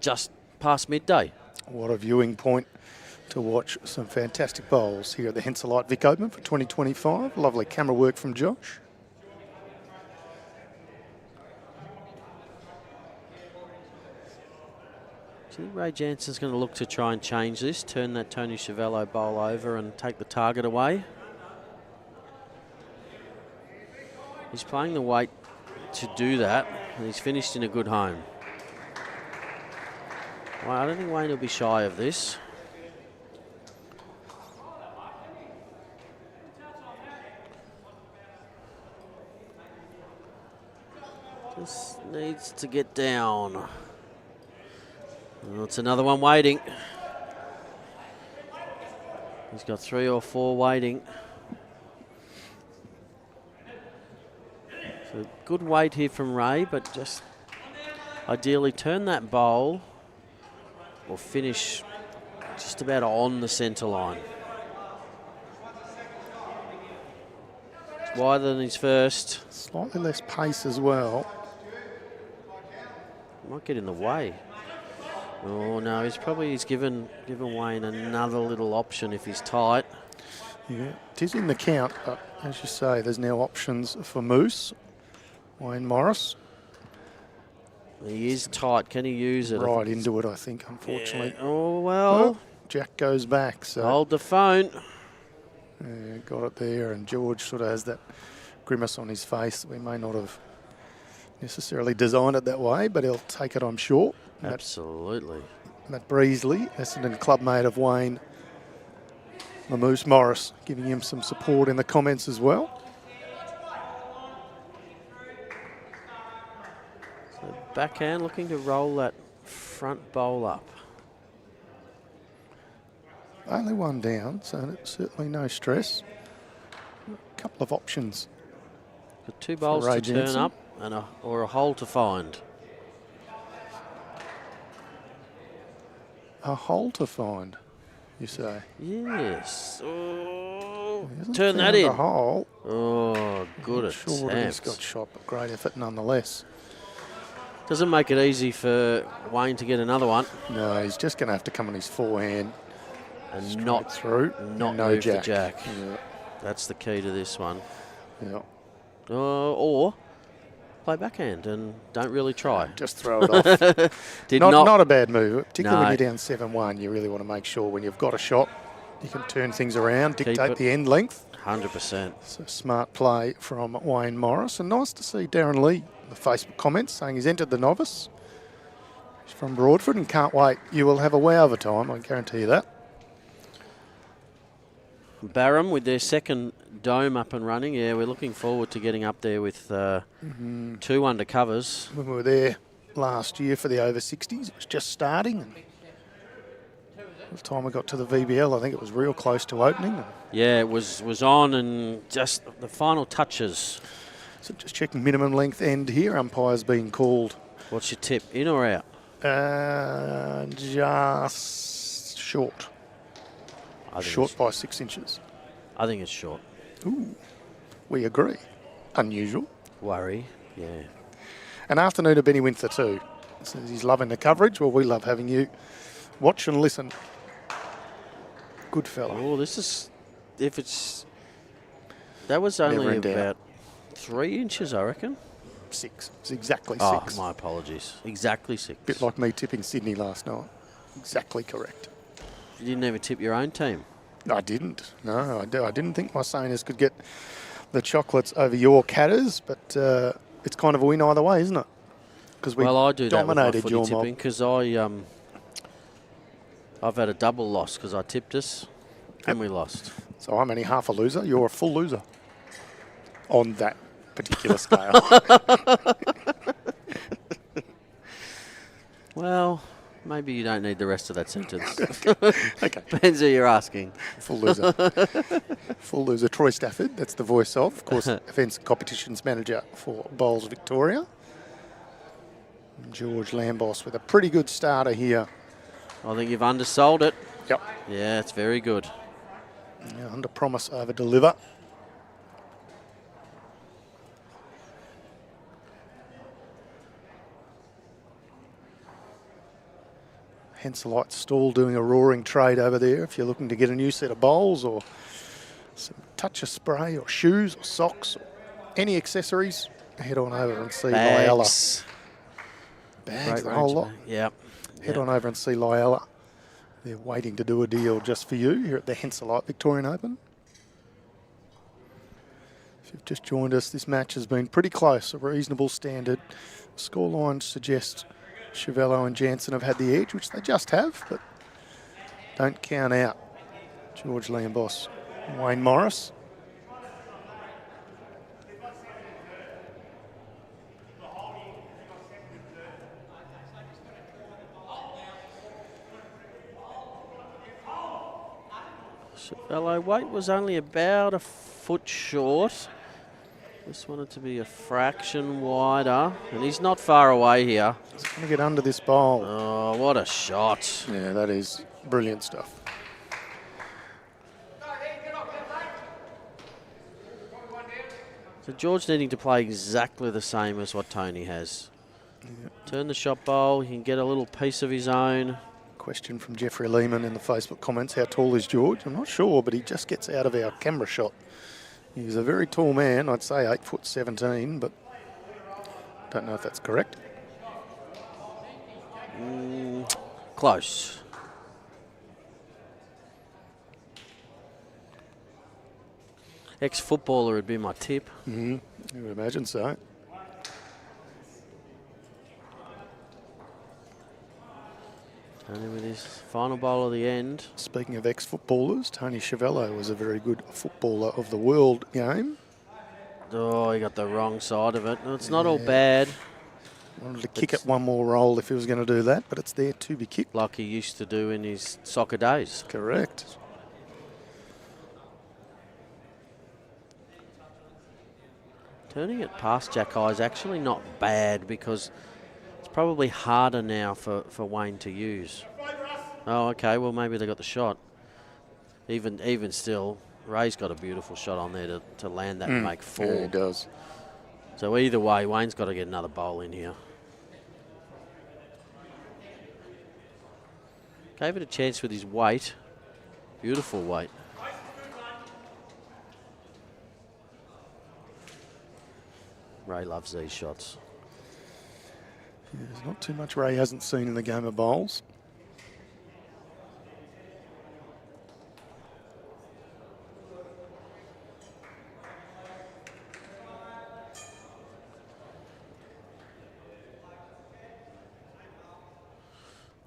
just past midday. What a viewing point to watch some fantastic bowls here at the Henselite Vic Open for 2025. Lovely camera work from Josh. I think Ray Jansen's going to look to try and change this, turn that Tony Ciavello bowl over and take the target away. He's playing the weight to do that, and he's finished in a good home. Well, I don't think Wayne will be shy of this. Just needs to get down. Well, it's another one waiting. He's got 3 or 4 waiting. So good weight here from Ray, but just ideally turn that bowl or finish just about on the centre line. It's wider than his first. Slightly less pace as well. Might get in the way. Oh no, he's given Wayne another little option if he's tight. Yeah, it is in the count, but as you say, there's now options for Moose. Wayne Morris. He is tight. Can he use it? Right into it, I think, unfortunately. Yeah. Oh, well. Jack goes back. So hold the phone. Yeah, got it there, and George sort of has that grimace on his face. We may not have necessarily designed it that way, but he'll take it, I'm sure. Absolutely. Matt Breesley, Essendon clubmate of Wayne, Moose Morris, giving him some support in the comments as well. So backhand looking to roll that front bowl up. Only one down, so certainly no stress. A couple of options. Got 2 bowls to turn up and or a hole to find. a hole to find, you say? Yes. Oh, He hasn't turn that found in. a hole. Oh, good Not sure what he's attempt. got shot, but great effort nonetheless. Doesn't make it easy for Wayne to get another one. No, he's just going to have to come on his forehand And straight not through. not no move jack. the jack. Yeah, That's the key to this one. yeah. Or play backhand and don't really try. Just throw it off. Did not a bad move, particularly No. when you're down 7-1. You really want to make sure when you've got a shot, you can turn things around, dictate it. the end length. 100%. So smart play from Wayne Morris. And nice to see Darren Lee in the Facebook comments saying he's entered the novice. He's from Broadford and can't wait. You will have a wow of a time, I guarantee you that. Barham with their second dome up and running. Yeah, we're looking forward to getting up there with 2 undercovers. When we were there last year for the over 60s, it was just starting. And by the time we got to the VBL, I think it was real close to opening. Yeah, it was on and just the final touches. So just checking minimum length end here. Umpire's been called What's your tip, in or out? just short. I think Short by 6 inches. I think it's short. Ooh, we agree. Unusual. Worry, yeah. An afternoon of Benny Winther too. Says he's loving the coverage. Well, we love having you watch and listen. Good fella. Oh, this is, if it's, that was Never only in doubt. about 3 inches, I reckon. 6. It's exactly 6. Oh, my apologies. Exactly 6. Bit like me tipping Sydney last night. Exactly correct. You didn't even tip your own team. I didn't. No, I didn't think my Saners could get the chocolates over your Catters, but it's kind of a win either way, isn't it? Because we Well, I do that with my dominated footy your tipping mob. because I've had a double loss because I tipped us and we lost. So I'm only half a loser. You're a full loser on that particular scale. Well, maybe you don't need the rest of that sentence. Okay. Depends who you're asking. Full loser. Full loser. Troy Stafford, that's the voice of course, events and competitions manager for Bowls Victoria. And George Lambos with a pretty good starter here. I think you've undersold it. Yep. Yeah, it's very good. Yeah, under promise, over deliver. Henselite Stall doing a roaring trade over there if you're looking to get a new set of bowls or some touch of spray or shoes or socks or any accessories, head on over and see Lyella. Bags. Bags, Great the whole range, lot. mate. Yep. Head on over and see Lyella. They're waiting to do a deal just for you here at the Henselite Victorian Open. If you've just joined us, this match has been pretty close, a reasonable standard. Scorelines suggest SCHIAVELLO and JANSEN have had the edge, which they just have, but don't count out George Lambos and Wayne Morris. SCHIAVELLO weight was only about a foot short. Just wanted to be a fraction wider, and he's not far away here. He's going to get under this bowl. Oh, what a shot. Yeah, that is brilliant stuff. So George needing to play exactly the same as what Tony has. Turn the shot bowl, he can get a little piece of his own. Question from Jeffrey Lehman in the Facebook comments. How tall is George? I'm not sure, but he just gets out of our camera shot. He's a very tall man. I'd say 8'17", but don't know if that's correct. Close. Ex-footballer would be my tip. You would imagine so. Tony with his final bowl of the end. Speaking of ex-footballers, Tony SCHIAVELLO was a very good footballer of the world game. Oh, he got the wrong side of it. No, it's not all bad, Wanted to kick it one more roll if he was going to do that, but it's there to be kicked. like he used to do in his soccer days. Correct. Turning it past Jack Eye is actually not bad because it's probably harder now for Wayne to use. Oh, okay. Well, maybe they got the shot. Even still, Ray's got a beautiful shot on there to land that and make 4. Yeah, he does. So either way, Wayne's got to get another bowl in here. Gave it a chance with his weight. Beautiful weight. Ray loves these shots. Yeah, there's not too much Ray hasn't seen in the game of bowls.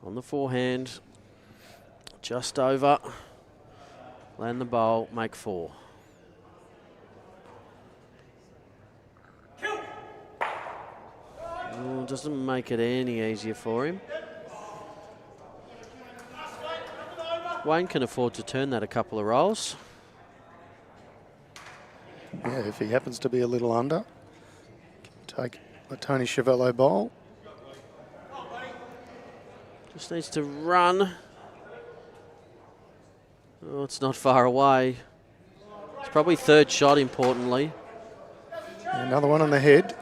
On the forehand, just over. Land the bowl, make 4. Oh, doesn't make it any easier for him. Wayne can afford to turn that a couple of rolls. Yeah, if he happens to be a little under, take the Tony Chiavello bowl. Just needs to run. Oh, it's not far away. It's probably 3rd shot, importantly. Another one on the head.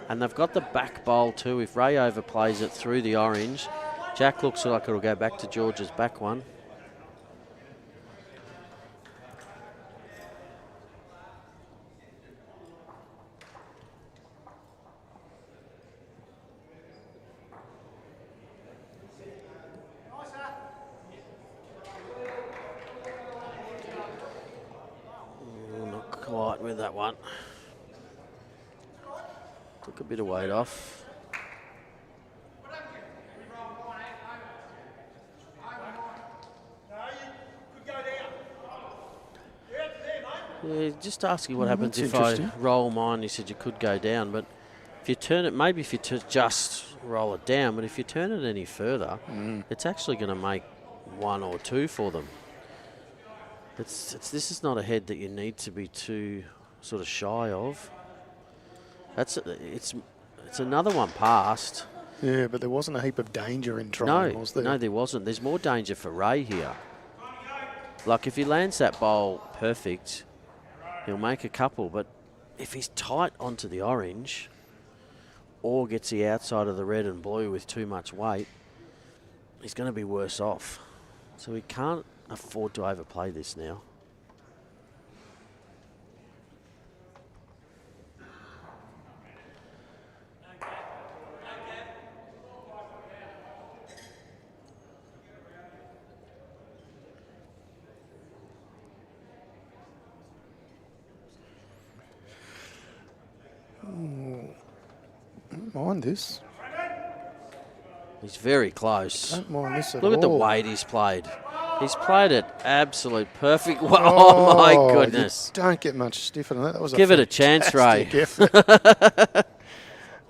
And they've got the back bowl too. If Ray overplays it through the orange, Jack looks like it'll go back to George's back one. Not quite with that one. Took a bit of weight off. Yeah, just asking what happens if I roll mine. He said you could go down, but if you turn it, maybe if you just roll it down, but if you turn it any further, it's actually going to make 1 or 2 for them. This is not a head that you need to be too sort of shy of. It's another one past. Yeah, but there wasn't a heap of danger in trying, was there? No, there wasn't. There's more danger for Ray here. Like if he lands that bowl perfect, he'll make a couple, but if he's tight onto the orange or gets the outside of the red and blue with too much weight, he's going to be worse off. So he can't afford to overplay this now. Don't mind this. He's very close. Don't mind this at Look at the all. weight he's played. He's played it absolute perfect. Oh my goodness. You don't get much stiffer than that. That was Give it a chance, Ray. Effort.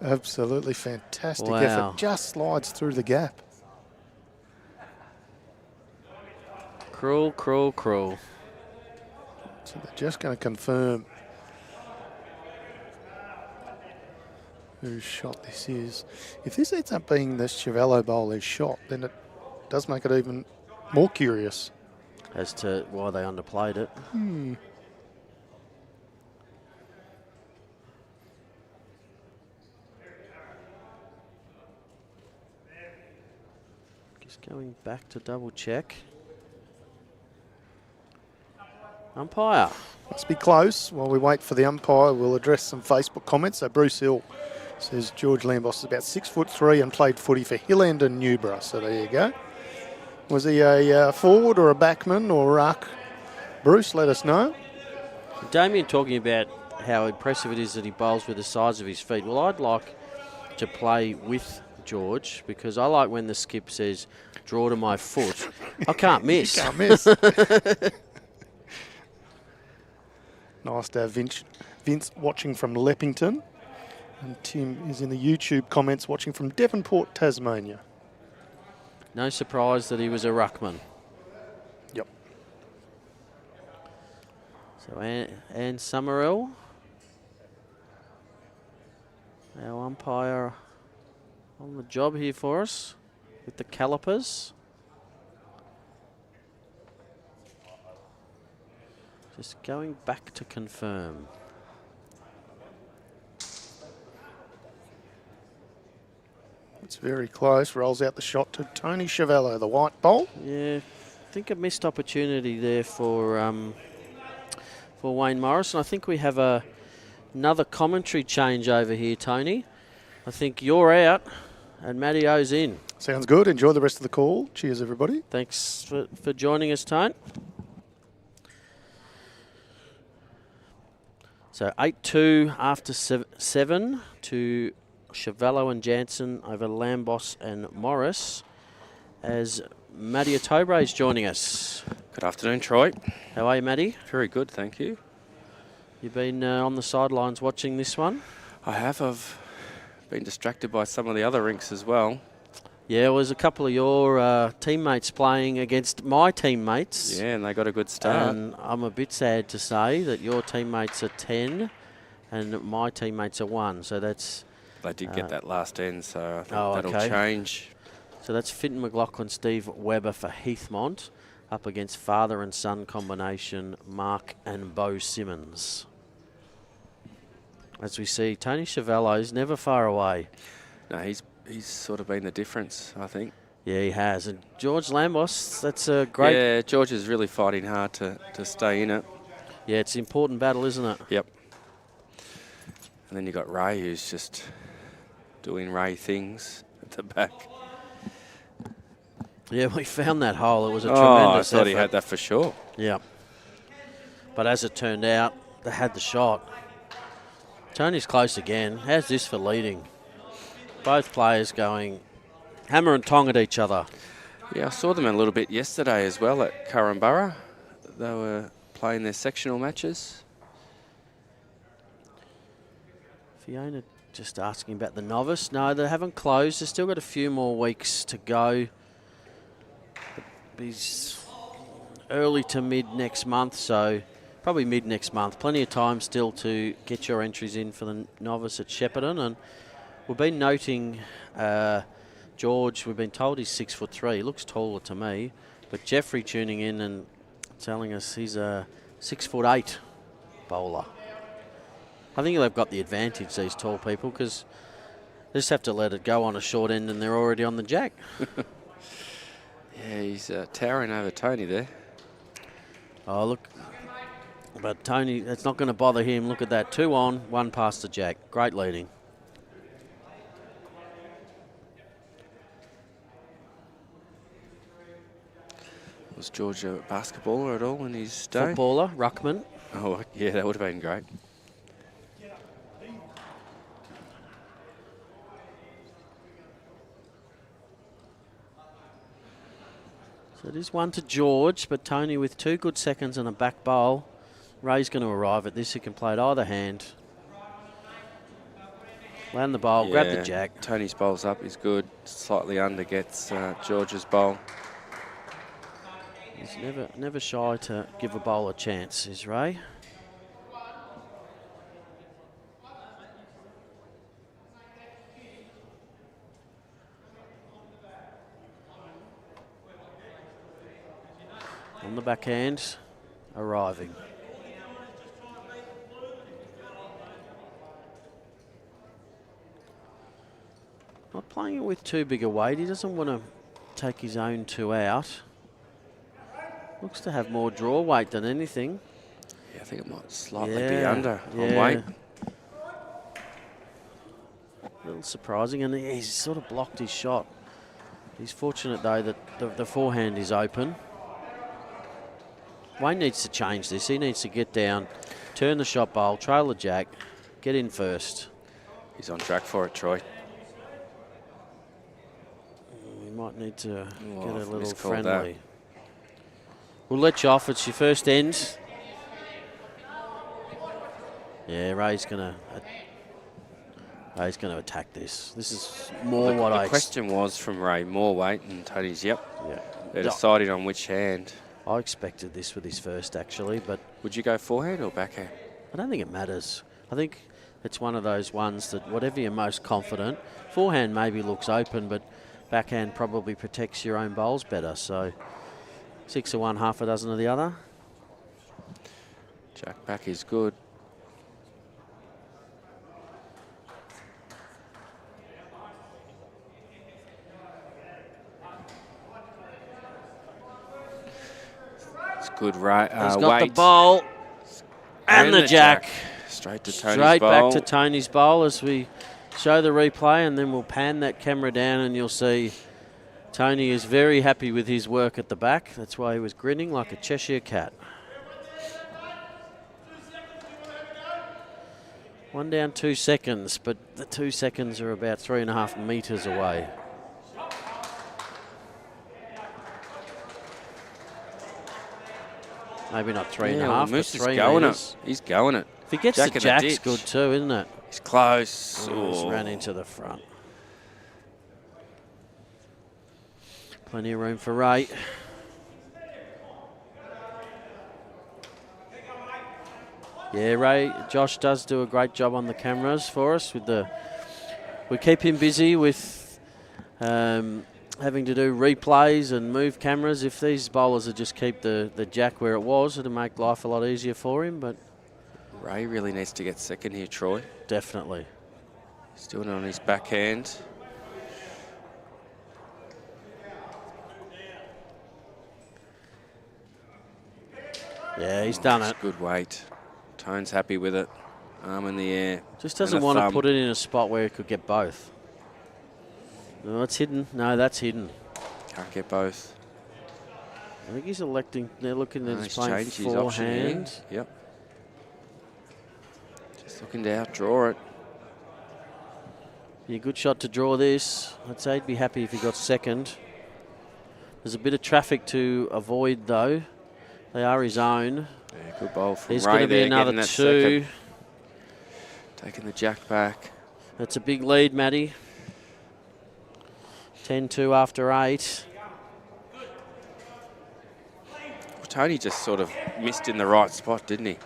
Absolutely fantastic Wow. effort. Just slides through the gap. Cruel, cruel, cruel. So they're just going to confirm whose shot this is. If this ends up being the Chiavello bowler's shot, then it does make it even more curious. As to why they underplayed it. Just going back to double check. Umpire. Must be close. While we wait for the umpire, we'll address some Facebook comments. So Bruce Hill says George Lambos is about 6'3" and played footy for Hill End and Newborough. So there you go. Was he a forward or a backman or ruck? Bruce, let us know. Damien talking about how impressive it is that he bowls with the size of his feet. Well, I'd like to play with George because I like when the skip says, draw to my foot. I can't miss. You can't miss. Nice to have Vince watching from Leppington. And Tim is in the YouTube comments watching from Devonport, Tasmania. No surprise that he was a ruckman. Yep. So Anne Summerell, our umpire on the job here for us with the calipers. Just going back to confirm. It's very close. Rolls out the shot to Tony Chiavello, the white bowl. Yeah, I think a missed opportunity there for Wayne Morrison. I think we have another commentary change over here, Tony. I think you're out and Matty O's in. Sounds good. Enjoy the rest of the call. Cheers, everybody. Thanks for joining us, Tone. So 8-2 after 7 to Chiavello and Jansen over Lambos and Morris as Matty Otobre is joining us. Good afternoon, Troy. How are you, Matty? Very good, thank you. You've been on the sidelines watching this one? I have. I've been distracted by some of the other rinks as well. Yeah, there was a couple of your teammates playing against my teammates. Yeah, and they got a good start. And I'm a bit sad to say that your teammates are 10 and my teammates are 1. So that's... They did get that last end, so I think that'll okay. change. So that's Finton McLaughlin, Steve Webber for Heathmont up against father and son combination Mark and Bo Simmons. As we see, Tony Chiavello is never far away. No, he's sort of been the difference, I think. Yeah, he has. And George Lambos, that's a great... Yeah, George is really fighting hard to stay in it. Yeah, it's an important battle, isn't it? Yep. And then you got Ray, who's just doing Ray things at the back. Yeah, we found that hole. It was a I tremendous thought effort. he had that for sure. Yeah. But as it turned out, they had the shot. Tony's close again. How's this for leading? Both players going hammer and tong at each other. Yeah, I saw them a little bit yesterday as well at Curramborough. They were playing their sectional matches. Fiona just asking about the novice. No, they haven't closed. They've still got a few more weeks to go. He's early to mid next month, so probably mid next month. Plenty of time still to get your entries in for the novice at Shepparton. And we've been noting George, we've been told he's 6'3". He looks taller to me. But Jeffrey tuning in and telling us he's a 6'8" bowler. I think they've got the advantage, these tall people, because they just have to let it go on a short end and they're already on the jack. Yeah, he's towering over Tony there. Oh, look. But Tony, that's not going to bother him. Look at that. 2 on, 1 past the jack. Great leading. Was George a basketballer at all in his day? Footballer, ruckman. Oh, yeah, that would have been great. So it is 1 to George, but Tony with 2 good seconds and a back bowl. Ray's going to arrive at this. He can play it either hand. Land the bowl, grab the jack. Tony's bowl's up is good. Slightly under gets George's bowl. He's never shy to give a bowl a chance, is Ray. On the backhand, arriving. Not playing it with too big a weight. He doesn't want to take his own 2 out. Looks to have more draw weight than anything. Yeah, I think it might slightly be under on weight. A little surprising, and he's sort of blocked his shot. He's fortunate, though, that the forehand is open. Wayne needs to change this. He needs to get down, turn the shot bowl, trail the jack, get in first. He's on track for it, Troy. We might need to get a little miscalled friendly. that. We'll let you off. It's your first end. Yeah, Ray's gonna attack this. This is more what I... The question was from Ray, more weight, and Tony's, yep. Yeah. They're deciding on which hand. I expected this with his first, actually, but... Would you go forehand or backhand? I don't think it matters. I think it's one of those ones that whatever you're most confident, forehand maybe looks open, but backhand probably protects your own bowls better. So 6 of one, half a dozen of the other. Jack back is good. It's good, right? He's got the bowl and the jack. Straight to Tony's Straight bowl. back to Tony's bowl as we show the replay, and then we'll pan that camera down and you'll see Tony is very happy with his work at the back. That's why he was grinning like a Cheshire cat. 1 down 2 seconds, but the 2 seconds are about 3.5 metres away. Maybe not 3.5, but 3 metres. He's going it. If he gets Jack the in the jack's ditch. good too, isn't it? He's close. Oh, he's Oh. ran into the front. Plenty of room for Ray. Yeah, Ray, Josh does do a great job on the cameras for us. We keep him busy with having to do replays and move cameras. If these bowlers would just keep the jack where it was, it'd make life a lot easier for him. But Ray really needs to get second here, Troy. definitely. He's doing it on his backhand. Yeah, he's done it. Good weight. Tone's happy with it. Arm in the air. Just doesn't and a want to thumb. put it in a spot where he could get both. No, it's hidden. No, that's hidden. Can't get both. I think he's electing. They're looking at No, his he's playing changed his option here. forehand. Yep. Just looking to outdraw it. Be a good shot to draw this. I'd say he'd be happy if he got second. There's a bit of traffic to avoid though. They are his own. Yeah, good bowl from There's Ray going to be there, another getting that 2. second. Taking the jack back. That's a big lead, Matty. 10-2 after 8. Tony just sort of missed in the right spot, didn't he?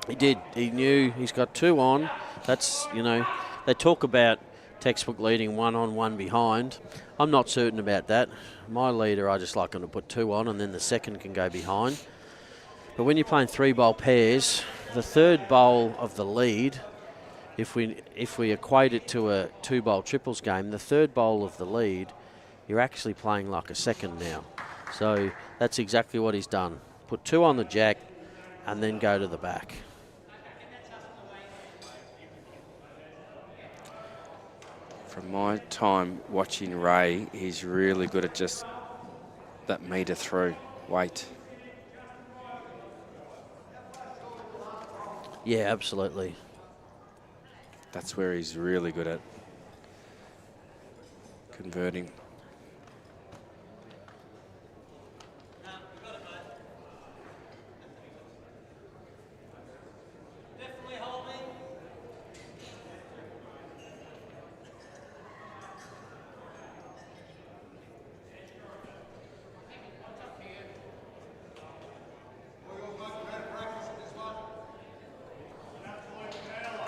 He did. He knew he's got 2 on. That's, you know, they talk about textbook leading 1 on, 1 behind. I'm not certain about that. My leader, I just like him to put 2 on and then the second can go behind. But when you're playing 3-bowl pairs, the third bowl of the lead, if we equate it to a 2-bowl triples game, the third bowl of the lead, you're actually playing like a second now. So that's exactly what he's done. Put 2 on the jack and then go to the back. From my time watching Ray, he's really good at just that metre through weight. Yeah, absolutely. That's where he's really good at converting.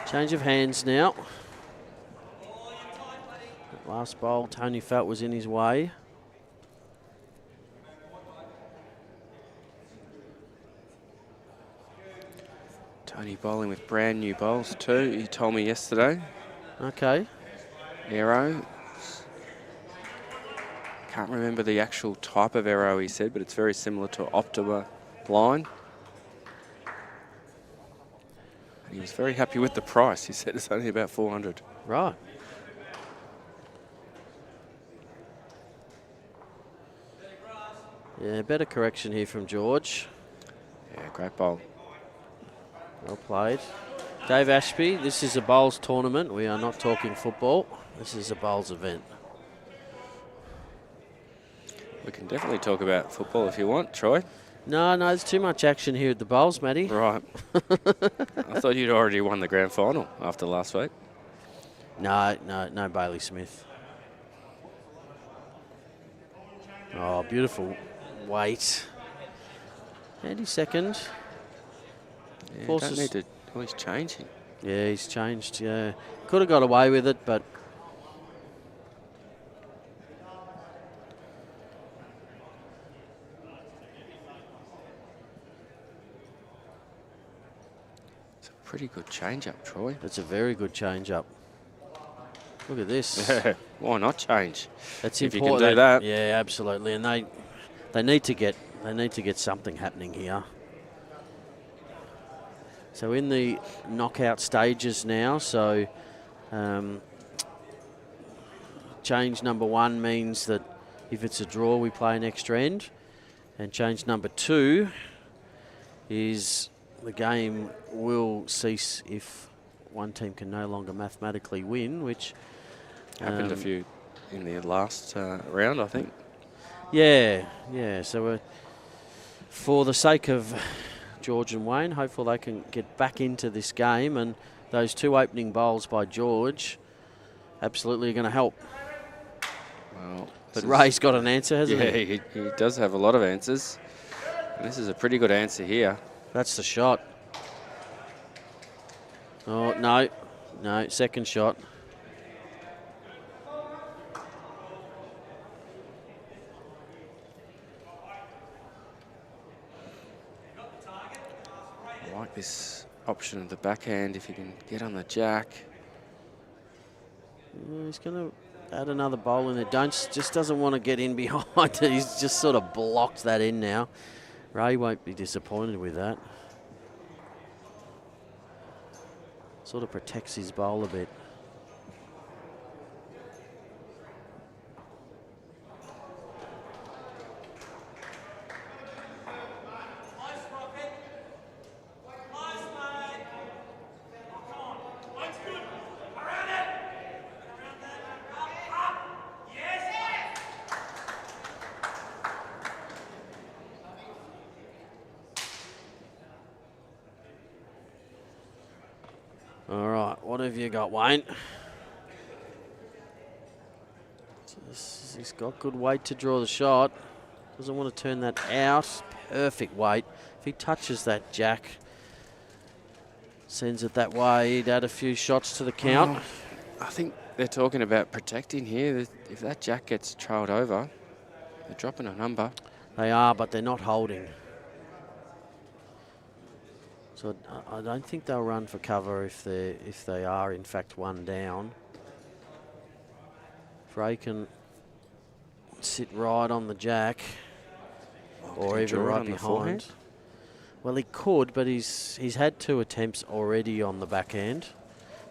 Change of hands now. That last bowl, Tony felt was in his way. Tony bowling with brand new bowls too, he told me yesterday. Okay. Arrow. Can't remember the actual type of arrow he said, but it's very similar to Optima line. And he was very happy with the price. He said it's only about 400. Right. Yeah, better correction here from George. Yeah, great bowl. Well played. Dave Ashby, this is a bowls tournament. We are not talking football. This is a bowls event. We can definitely talk about football if you want, Troy. No, there's too much action here at the bowls, Matty. Right. I thought you'd already won the grand final after last week. No Bailey Smith. Oh, beautiful weight. And he's second. Yeah, Forces- don't need to. Oh, he's changing. Yeah, he's changed. Yeah, could have got away with it, but Pretty good change-up, Troy. That's a very good change-up. Look at this. Why not change? That's if important. You can do that. Yeah, absolutely. And they need to get something happening here. So in the knockout stages now, so change number 1 means that if it's a draw, we play an extra end. And change number 2 is the game will cease if one team can no longer mathematically win, which happened a few in the last round, I think. Yeah. So for the sake of George and Wayne, hopefully they can get back into this game, and those 2 opening bowls by George absolutely are going to help. Well, but Ray's got an answer, hasn't he? Yeah, he does have a lot of answers. And this is a pretty good answer here. That's the shot. Oh, no, second shot. I like this option of the backhand if you can get on the jack. He's going to add another bowl in there. Just doesn't want to get in behind it. He's just sort of blocked that in now. Ray won't be disappointed with that. Sort of protects his bowl a bit. All right, what have you got, Wayne? He's got good weight to draw the shot. Doesn't want to turn that out. Perfect weight. If he touches that jack, sends it that way, he'd add a few shots to the count. Well, I think they're talking about protecting here. If that jack gets trailed over, they're dropping a number. They are, but they're not holding. So I don't think they'll run for cover if they are in fact 1 down. If Ray can sit right on the jack, or even right behind. Well, he could, but he's had 2 attempts already on the backhand,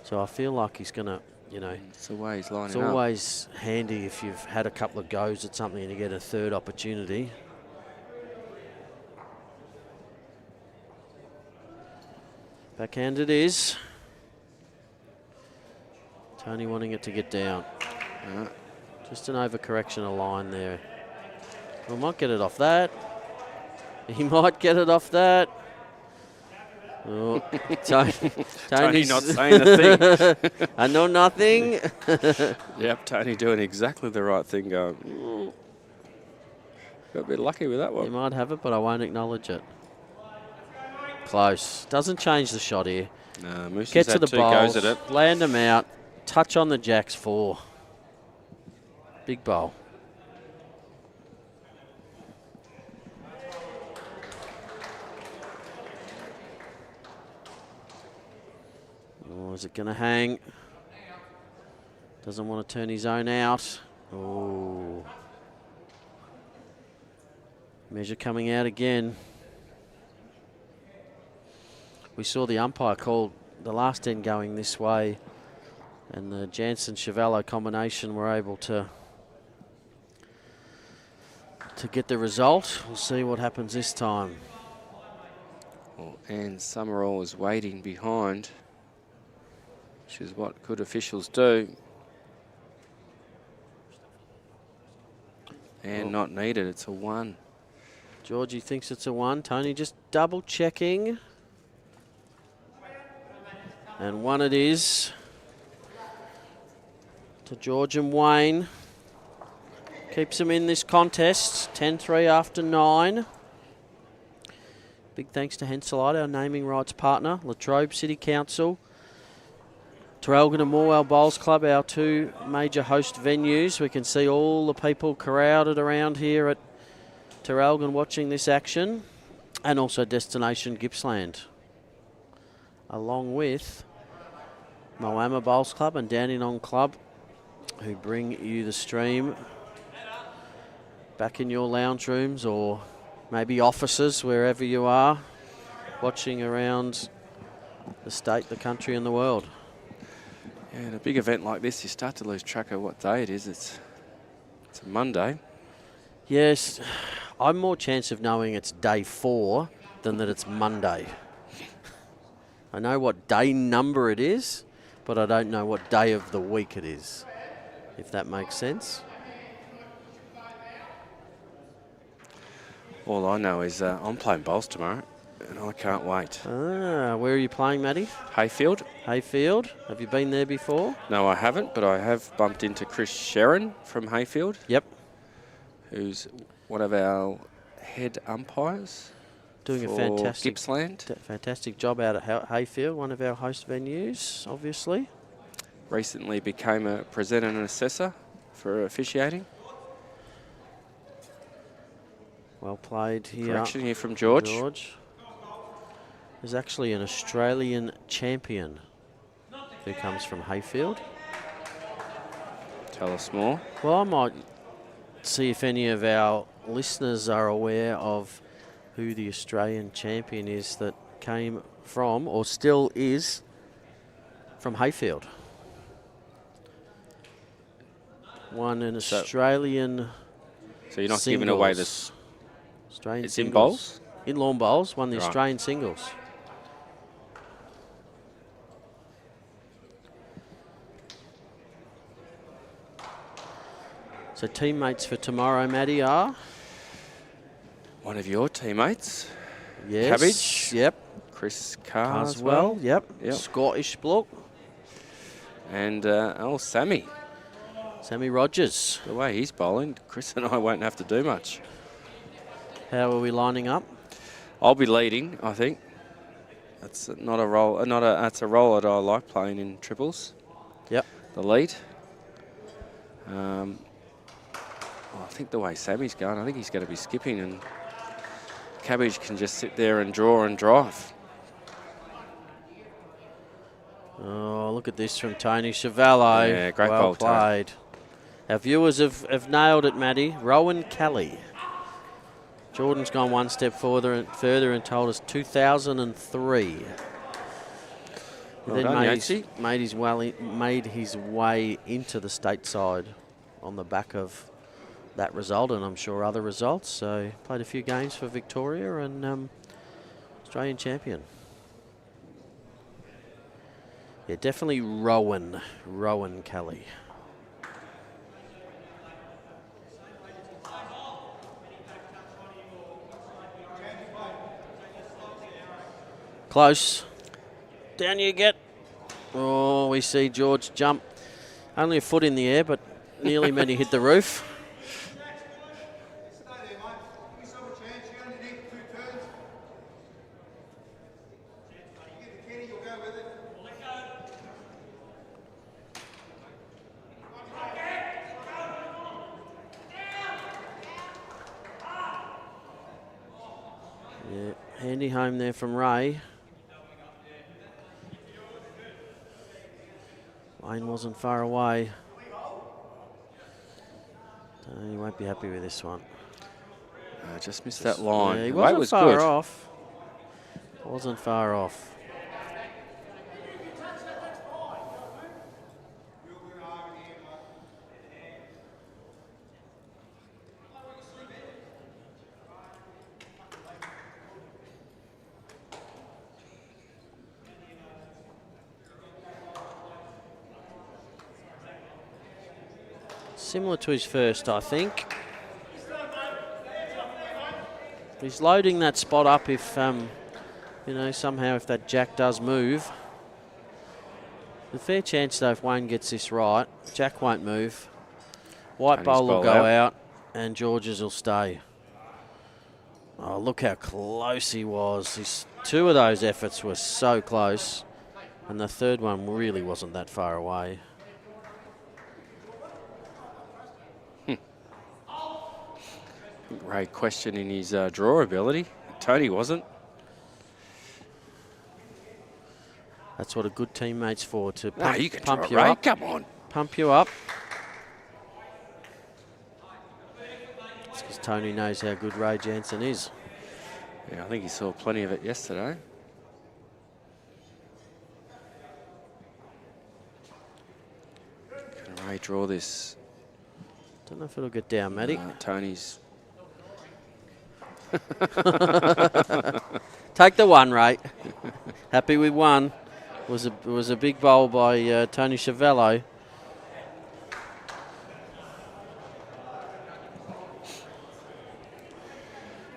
so I feel like he's going to, it's the way he's lining it's up. always handy if you've had a couple of goes at something and you get a 3rd opportunity. Backhand it is. Tony wanting it to get down. Just an overcorrection of line there. We might get it off that. He might get it off that. Oh, Tony not saying a thing. I know nothing. Yep, Tony doing exactly the right thing, going, got a bit lucky with that one. You might have it, but I won't acknowledge it. Close. Doesn't change the shot here. No, Moose Get has to had the 2 goes bowls, at it. land them out, touch on the jacks 4. Big bowl. Oh, is it going to hang? Doesn't want to turn his own out. Oh. Measure coming out again. We saw the umpire call the last end going this way, and the JANSEN-SCHIAVELLO combination were able to get the result. We'll see what happens this time. Well, and Summerall is waiting behind, which is what good officials do. And not needed, it's a 1. Georgie thinks it's a 1. Tony just double checking. And 1 it is to George and Wayne. Keeps them in this contest. 10-3 after 9. Big thanks to Henselite, our naming rights partner, Latrobe City Council, Traralgon and Morwell Bowls Club, our 2 major host venues. We can see all the people crowded around here at Traralgon watching this action, and also Destination Gippsland. along with Moama Bowls Club and Dandenong Club, who bring you the stream back in your lounge rooms or maybe offices, wherever you are, watching around the state, the country and the world. Yeah, in a big event like this, you start to lose track of what day it is. It's a Monday. Yes, I'm more chance of knowing it's day 4 than that it's Monday. I know what day number it is, but I don't know what day of the week it is, if that makes sense. All I know is I'm playing bowls tomorrow, and I can't wait. Ah, where are you playing, Matty? Hayfield. Hayfield. Have you been there before? No, I haven't, but I have bumped into Chris Sheron from Hayfield. Yep. Who's one of our head umpires. Doing a for fantastic Gippsland. Fantastic job out at Hayfield, one of our host venues, obviously. Recently became a presenter and assessor for officiating. Well played here. Correction here from George. George is actually an Australian champion who comes from Hayfield. Tell us more. Well, I might see if any of our listeners are aware of who the Australian champion is that came from, or still is, from Hayfield. Won an Australian So you're not singles. giving away this. Australian It's singles. in bowls? In lawn bowls, won the Right. Australian singles. So teammates for tomorrow, Matty, are? One of your teammates. Yes. Cabbage. Yep. Chris Carswell. Carswell. Yep. Yep. Scottish bloke. And Sammy. Sammy Rogers. The way he's bowling, Chris and I won't have to do much. How are we lining up? I'll be leading, I think. That's not a role. That's a role that I like playing in triples. Yep. The lead. I think the way Sammy's going, I think he's going to be skipping, and Cabbage can just sit there and draw and drive. Oh, look at this from Tony Chiavello. Yeah, great well bowl, Tony. played. Our viewers have nailed it, Matty. Rowan Kelly. Jordan's gone one step further and told us 2003. Well Then done, made his way into the stateside on the back of that result, and I'm sure other results. So played a few games for Victoria and Australian champion. Yeah, definitely Rowan Kelly. Close. Down you get. Oh, we see George jump. Only a foot in the air, but nearly meant to hit the roof. Yeah, handy home there from Ray. Lane wasn't far away. He won't be happy with this one. Just missed that line. Yeah, he The weight wasn't was far good. off. Wasn't far off. Similar to his first, I think. He's loading that spot up if, somehow if that jack does move. A fair chance, though, if Wayne gets this right, jack won't move. White And bowl his will bowl go out. out, and George's will stay. Oh, look how close he was. Two of those efforts were so close, and the third one really wasn't that far away. Ray questioning his draw ability. Tony wasn't. That's what a good teammate's for, to No, pump, you can pump try, you Ray. up. Come on. Pump you up. It's because Tony knows how good Ray Jansen is. Yeah, I think he saw plenty of it yesterday. Can Ray draw this? Don't know if it'll get down, Matty. Tony's. Take the one, Ray. Happy with one. Was a big bowl by Tony Schiavello.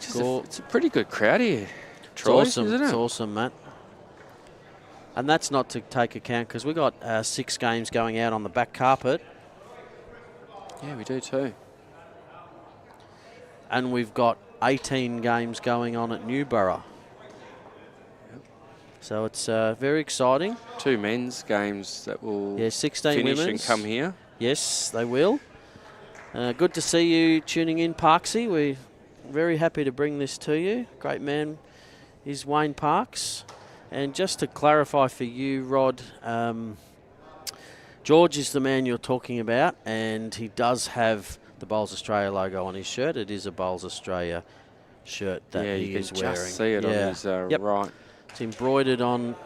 It's a pretty good crowd here, Troy, It's awesome. isn't it? It's awesome, Matt. And that's not to take account, because we've got 6 games going out on the back carpet. Yeah, we do too. And we've got 18 games going on at Newborough. Yep. So it's very exciting. 2 men's games that will 16 finish women's. and come here. Yes, they will. Good to see you tuning in, Parksy. We're very happy to bring this to you. Great man is Wayne Parks. And just to clarify for you, Rod, George is the man you're talking about, and he does have the Bowls Australia logo on his shirt. It is a Bowls Australia shirt that he is wearing. Yeah, you can just see it on his right It's embroidered on.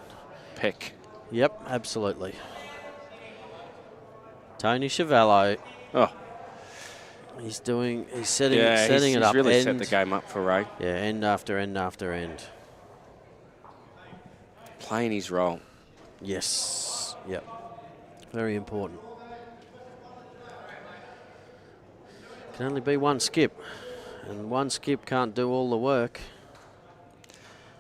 pec. Yep, absolutely. Tony Schiavello. Oh, He's setting he's it up. really end, set the game up for Ray. Yeah, end after end after end. Playing his role. Yes. Yep. Very important. Can only be one skip, and one skip can't do all the work.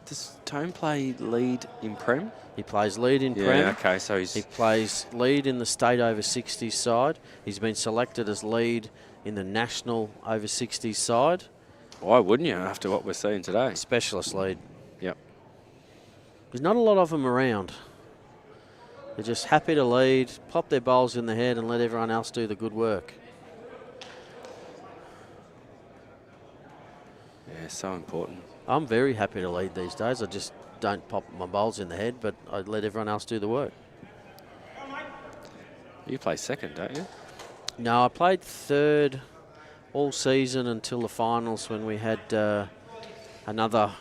Does Tone play lead in Prem? He plays lead in Yeah, Prem. okay, so he's... He plays lead in the state over 60s side. He's been selected as lead in the national over 60s side. Why wouldn't you, after what we're seeing today? Specialist lead. Yep. There's not a lot of them around. They're just happy to lead, pop their bowls in the head and let everyone else do the good work. Yeah, so important. I'm very happy to lead these days. I just don't pop my bowls in the head, but I let everyone else do the work. You play second, don't you? No, I played third all season until the finals, when we had another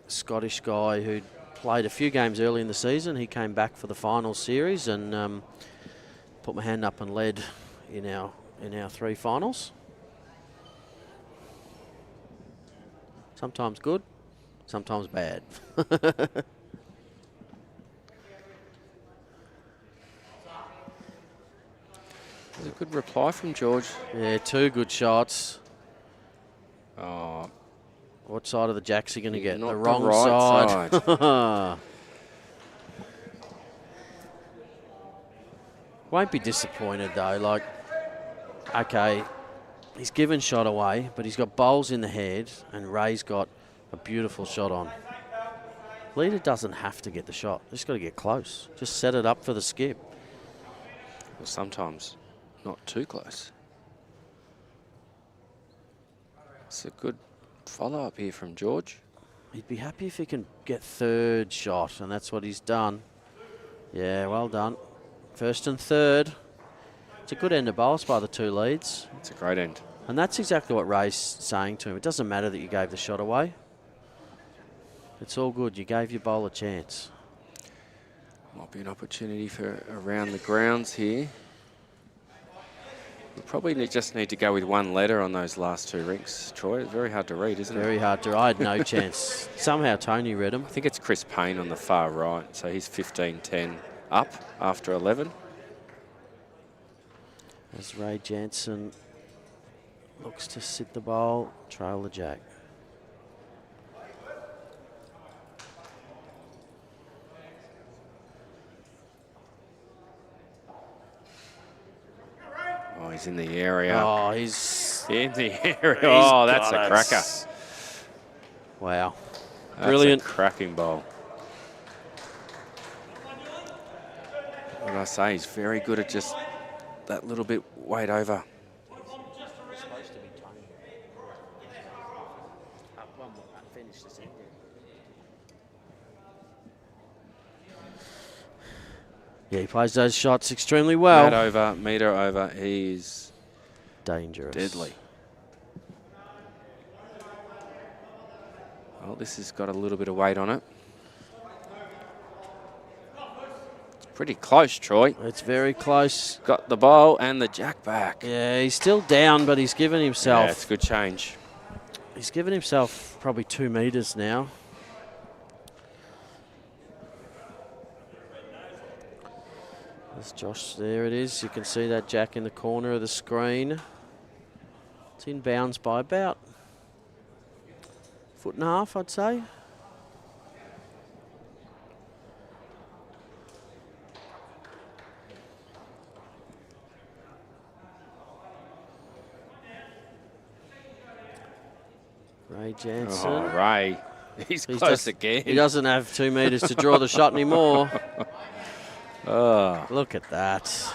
Scottish guy who played a few games early in the season. He came back for the final series and put my hand up and led in our 3 finals. Sometimes good, sometimes bad. There's a good reply from George. Yeah, 2 good shots. Oh, What side of the jacks are you going to get? not The wrong right side. Won't be disappointed though. Like, okay, he's given shot away, but he's got bowls in the head, and Ray's got a beautiful shot on. Leader doesn't have to get the shot. Just got to get close. Just set it up for the skip. Well, sometimes not too close. It's a good follow-up here from George. He'd be happy if he can get 3rd shot, and that's what he's done. Yeah, well done. 1st and 3rd. It's a good end of bowls by the 2 leads. It's a great end. And that's exactly what Ray's saying to him. It doesn't matter that you gave the shot away. It's all good. You gave your bowl a chance. Might be an opportunity for around the grounds here. We probably just need to go with 1 letter on those last 2 rinks, Troy. It's very hard to read, isn't it? Very hard to. I had no chance. Somehow Tony read him. I think it's Chris Payne on the far right, so he's 15-10 up after 11. As Ray Jansen looks to sit the bowl, trail the jack. Oh, he's in the area. Oh, he's In the area. Oh, that's a cracker. Wow. That's Brilliant. a cracking bowl. What I say, he's very good at just that little bit weight over. Yeah, he plays those shots extremely well. Meter over. He's dangerous. Deadly. Well, this has got a little bit of weight on it. It's pretty close, Troy. It's very close. Got the bowl and the jack back. Yeah, he's still down, but he's given himself... Yeah, it's a good change. He's given himself probably 2 metres now. There's Josh, there it is. You can see that jack in the corner of the screen. It's in bounds by about 1.5 foot, I'd say. Ray Jansen. Oh, Ray. He's close again. He doesn't have 2 metres to draw the shot anymore. Oh. Look at that.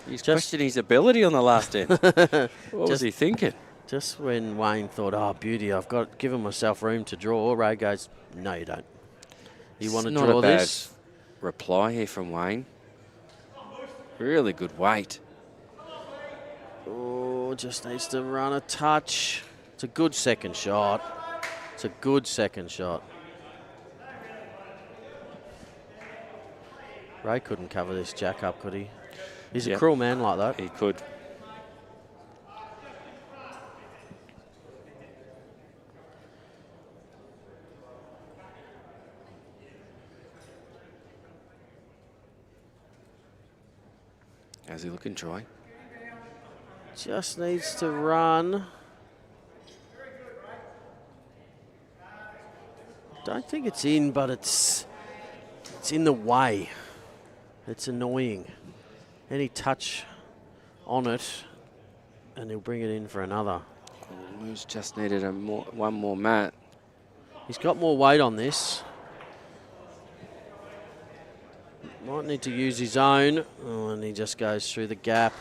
He's questioning his ability on the last end. What was he thinking? Just when Wayne thought, oh, beauty, I've got given myself room to draw, Ray goes, no, you don't. You want to draw Not a bad this? reply here from Wayne. Really good weight. Oh, just needs to run a touch. It's a good second shot. It's a good second shot. Ray couldn't cover this jack up, could he? He's a cruel man like that. He could. How's he looking, Troy? Just needs to run. Don't think it's in, but it's in the way. It's annoying. Any touch on it, and he'll bring it in for another. Lou's just needed one more mat. He's got more weight on this. Might need to use his own. Oh, and he just goes through the gap.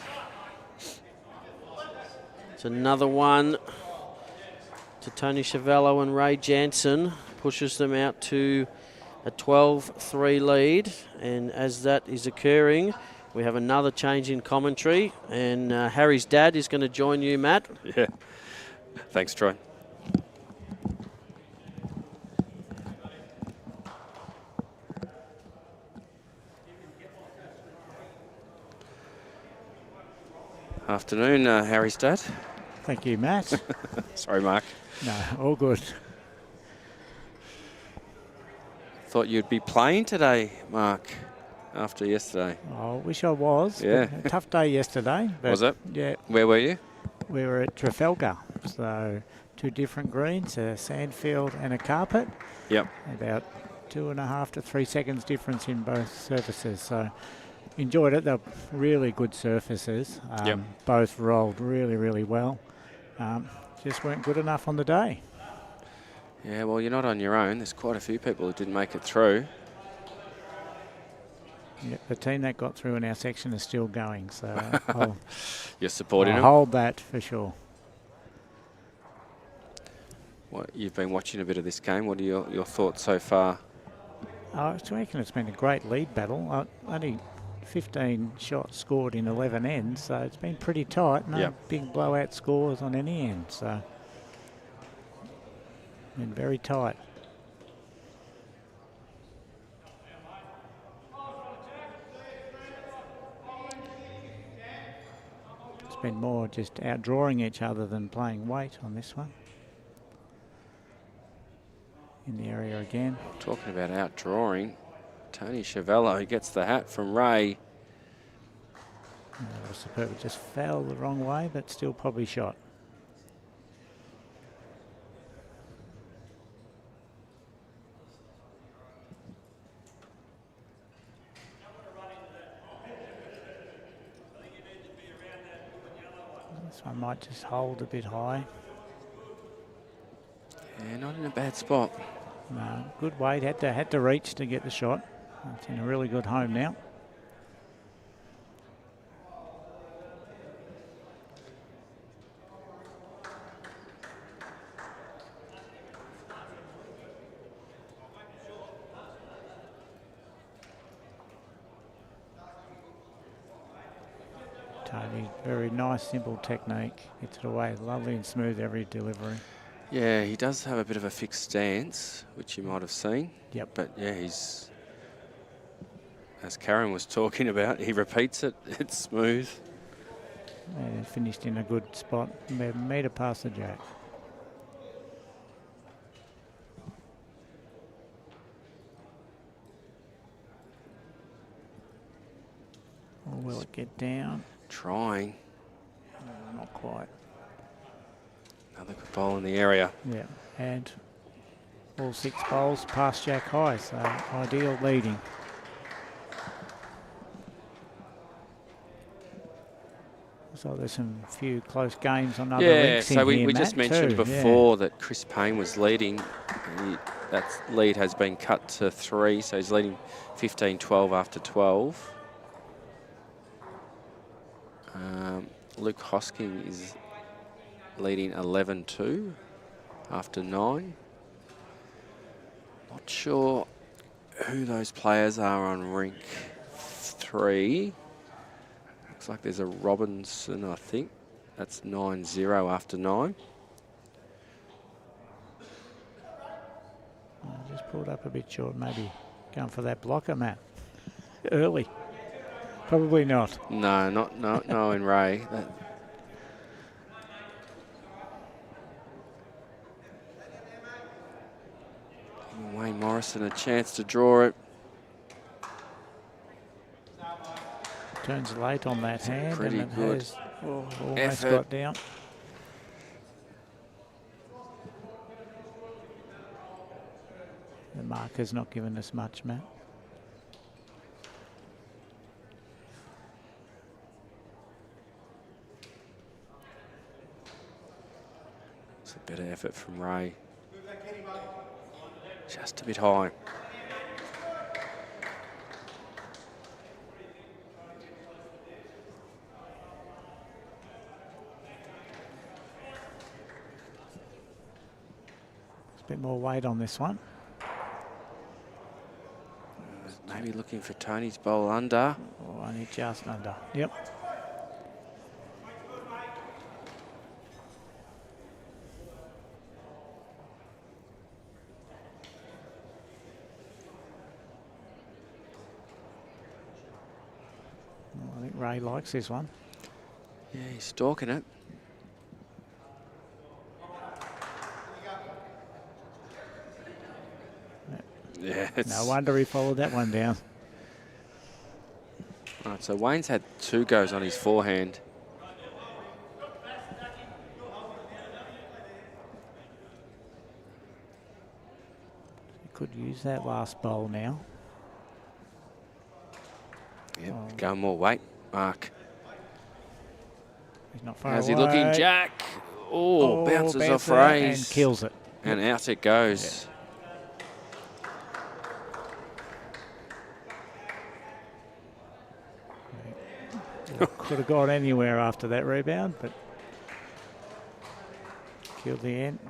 It's another one to Tony Chiavello and Ray Jansen. Pushes them out to a 12-3 lead. And as that is occurring, we have another change in commentary. And Harry's dad is going to join you, Matt. Yeah. Thanks, Troy. Afternoon, Harry's dad. Thank you, Matt. Sorry, Mark. No, all good. Thought you'd be playing today, Mark, after yesterday. I wish I was. Yeah. A tough day yesterday. But Was it? Yeah. Where were you? We were at Trafalgar. So 2 different greens, a sand field and a carpet. Yep. About 2.5 to 3 seconds difference in both surfaces. So enjoyed it. They're really good surfaces. Yep. Both rolled really, really well. Just weren't good enough on the day. Yeah, well, you're not on your own. There's quite a few people who didn't make it through. Yeah, the team that got through in our section is still going. So You're supporting I'll them? hold that for sure. You've been watching a bit of this game. What are your thoughts so far? I reckon it's been a great lead battle. Only 15 shots scored in 11 ends, so it's been pretty tight. No big blowout scores on any end, so been very tight. It's been more just outdrawing each other than playing weight on this one. In the area again. Talking about outdrawing, Tony Chiavello gets the hat from Ray. That was superb. It just fell the wrong way, but still probably shot. This one might just hold a bit high. Yeah, not in a bad spot. No, good weight. Had to reach to get the shot. It's in a really good home now. Tony, very nice, simple technique. Gets it away lovely and smooth every delivery. Yeah, he does have a bit of a fixed stance, which you might have seen. Yep. But yeah, he's, as Karen was talking about, he repeats it. It's smooth. And finished in a good spot, a metre past the jack. Or will it get down? Trying. No, not quite. Another good bowl in the area. Yeah, and all 6 bowls past jack high, so ideal leading. So there's some few close games on other links so in we here, just Matt, mentioned too. before that Chris Payne was leading. That lead has been cut to 3, so he's leading 15-12 after 12. Luke Hosking is leading 11-2 after 9. Not sure who those players are on rink 3. Looks like there's a Robinson, I think. That's 9-0 after 9. Just pulled up a bit short, maybe going for that blocker, Matt. Early. Probably not. No, in Ray. Giving Wayne Morrison a chance to draw it. Turns late on that hand, pretty and it good has almost effort. got down. The marker's not giving us much, Matt. It's a better effort from Ray. Just a bit high. Bit more weight on this one. Maybe looking for Tony's bowl under. Oh, only just under. Yep. Well, I think Ray likes this one. Yeah, he's stalking it. Yeah, No wonder he followed that one down. Right, so Wayne's had 2 goes on his forehand. He could use that last bowl now. Yep, going more weight, Mark. He's not far How's away. he looking, Jack? Oh, bounces off bouncer Ray's. and kills it. And out it goes. Could have gone anywhere after that rebound, but killed the end.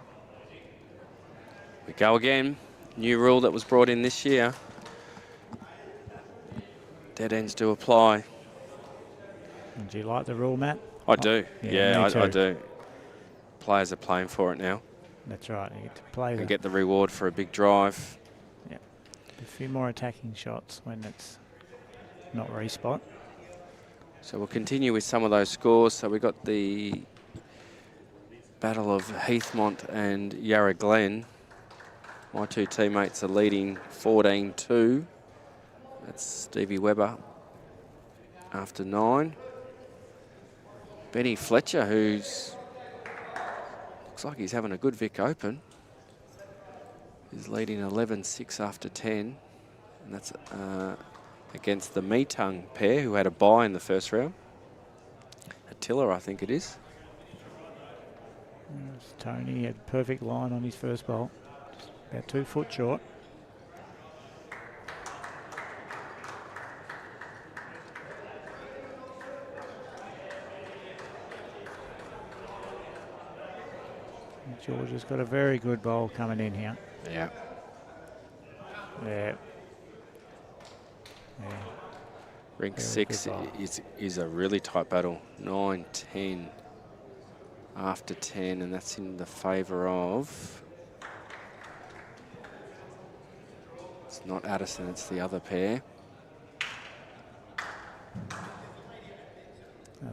We go again. New rule that was brought in this year. Dead ends do apply. And do you like the rule, Matt? I do. Yeah, me I too. do. Players are playing for it now. That's right. You get to play And get the reward for a big drive. Yeah. A few more attacking shots when it's not respot. So we'll continue with some of those scores. So we've got the battle of Heathmont and Yarra Glen. My 2 teammates are leading 14-2. That's Stevie Webber after 9. Benny Fletcher, who's looks like he's having a good Vic Open, is leading 11-6 after 10. And that's against the Meetung pair, who had a bye in the first round. Attila, I think it is. Yes, Tony had a perfect line on his first bowl. Just about 2 foot short. And George has got a very good bowl coming in here. Yeah. Yeah. Yeah. Ring Very 6 good ball. is a really tight battle. 9, 10, after 10, and that's in the favour of... It's not Addison, it's the other pair.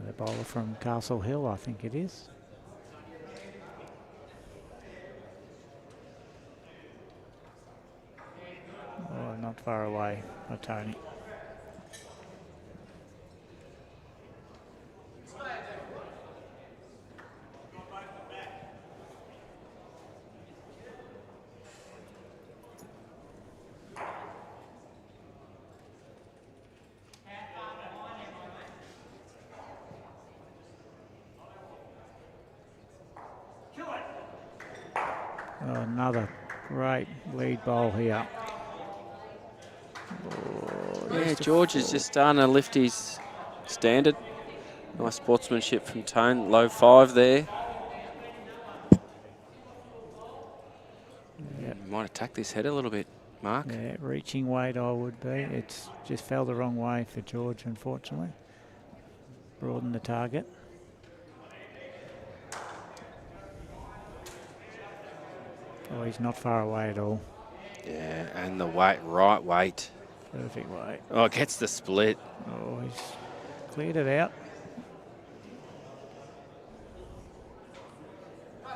The bowler from Castle Hill, I think it is. Oh, not far away by Tony. Oh, another great lead bowl here. Yeah, George is just starting to lift his standard. Nice sportsmanship from Tone. Low 5 there. Yep. Might attack this head a little bit, Mark. Yeah, reaching weight I would be. It's just fell the wrong way for George, unfortunately. Broaden the target. Oh, he's not far away at all. Yeah, and the weight, right weight. Perfect weight. Oh, it gets the split. Oh, he's cleared it out.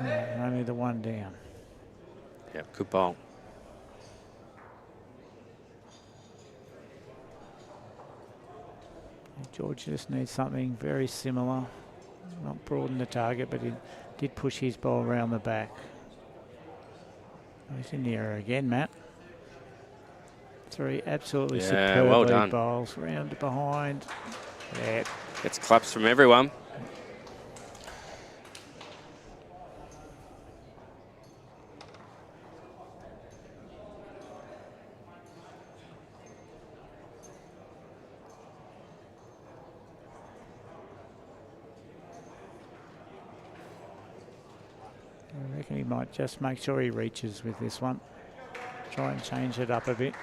Yeah, only the one down. Yep, good bowl. George just needs something very similar. Not broaden the target, but he did push his ball around the back. Oh, he's in the area again, Matt. 3 absolutely superb well lead done. bowls. Round behind. Yeah. Gets claps from everyone. I reckon he might just make sure he reaches with this one. Try and change it up a bit.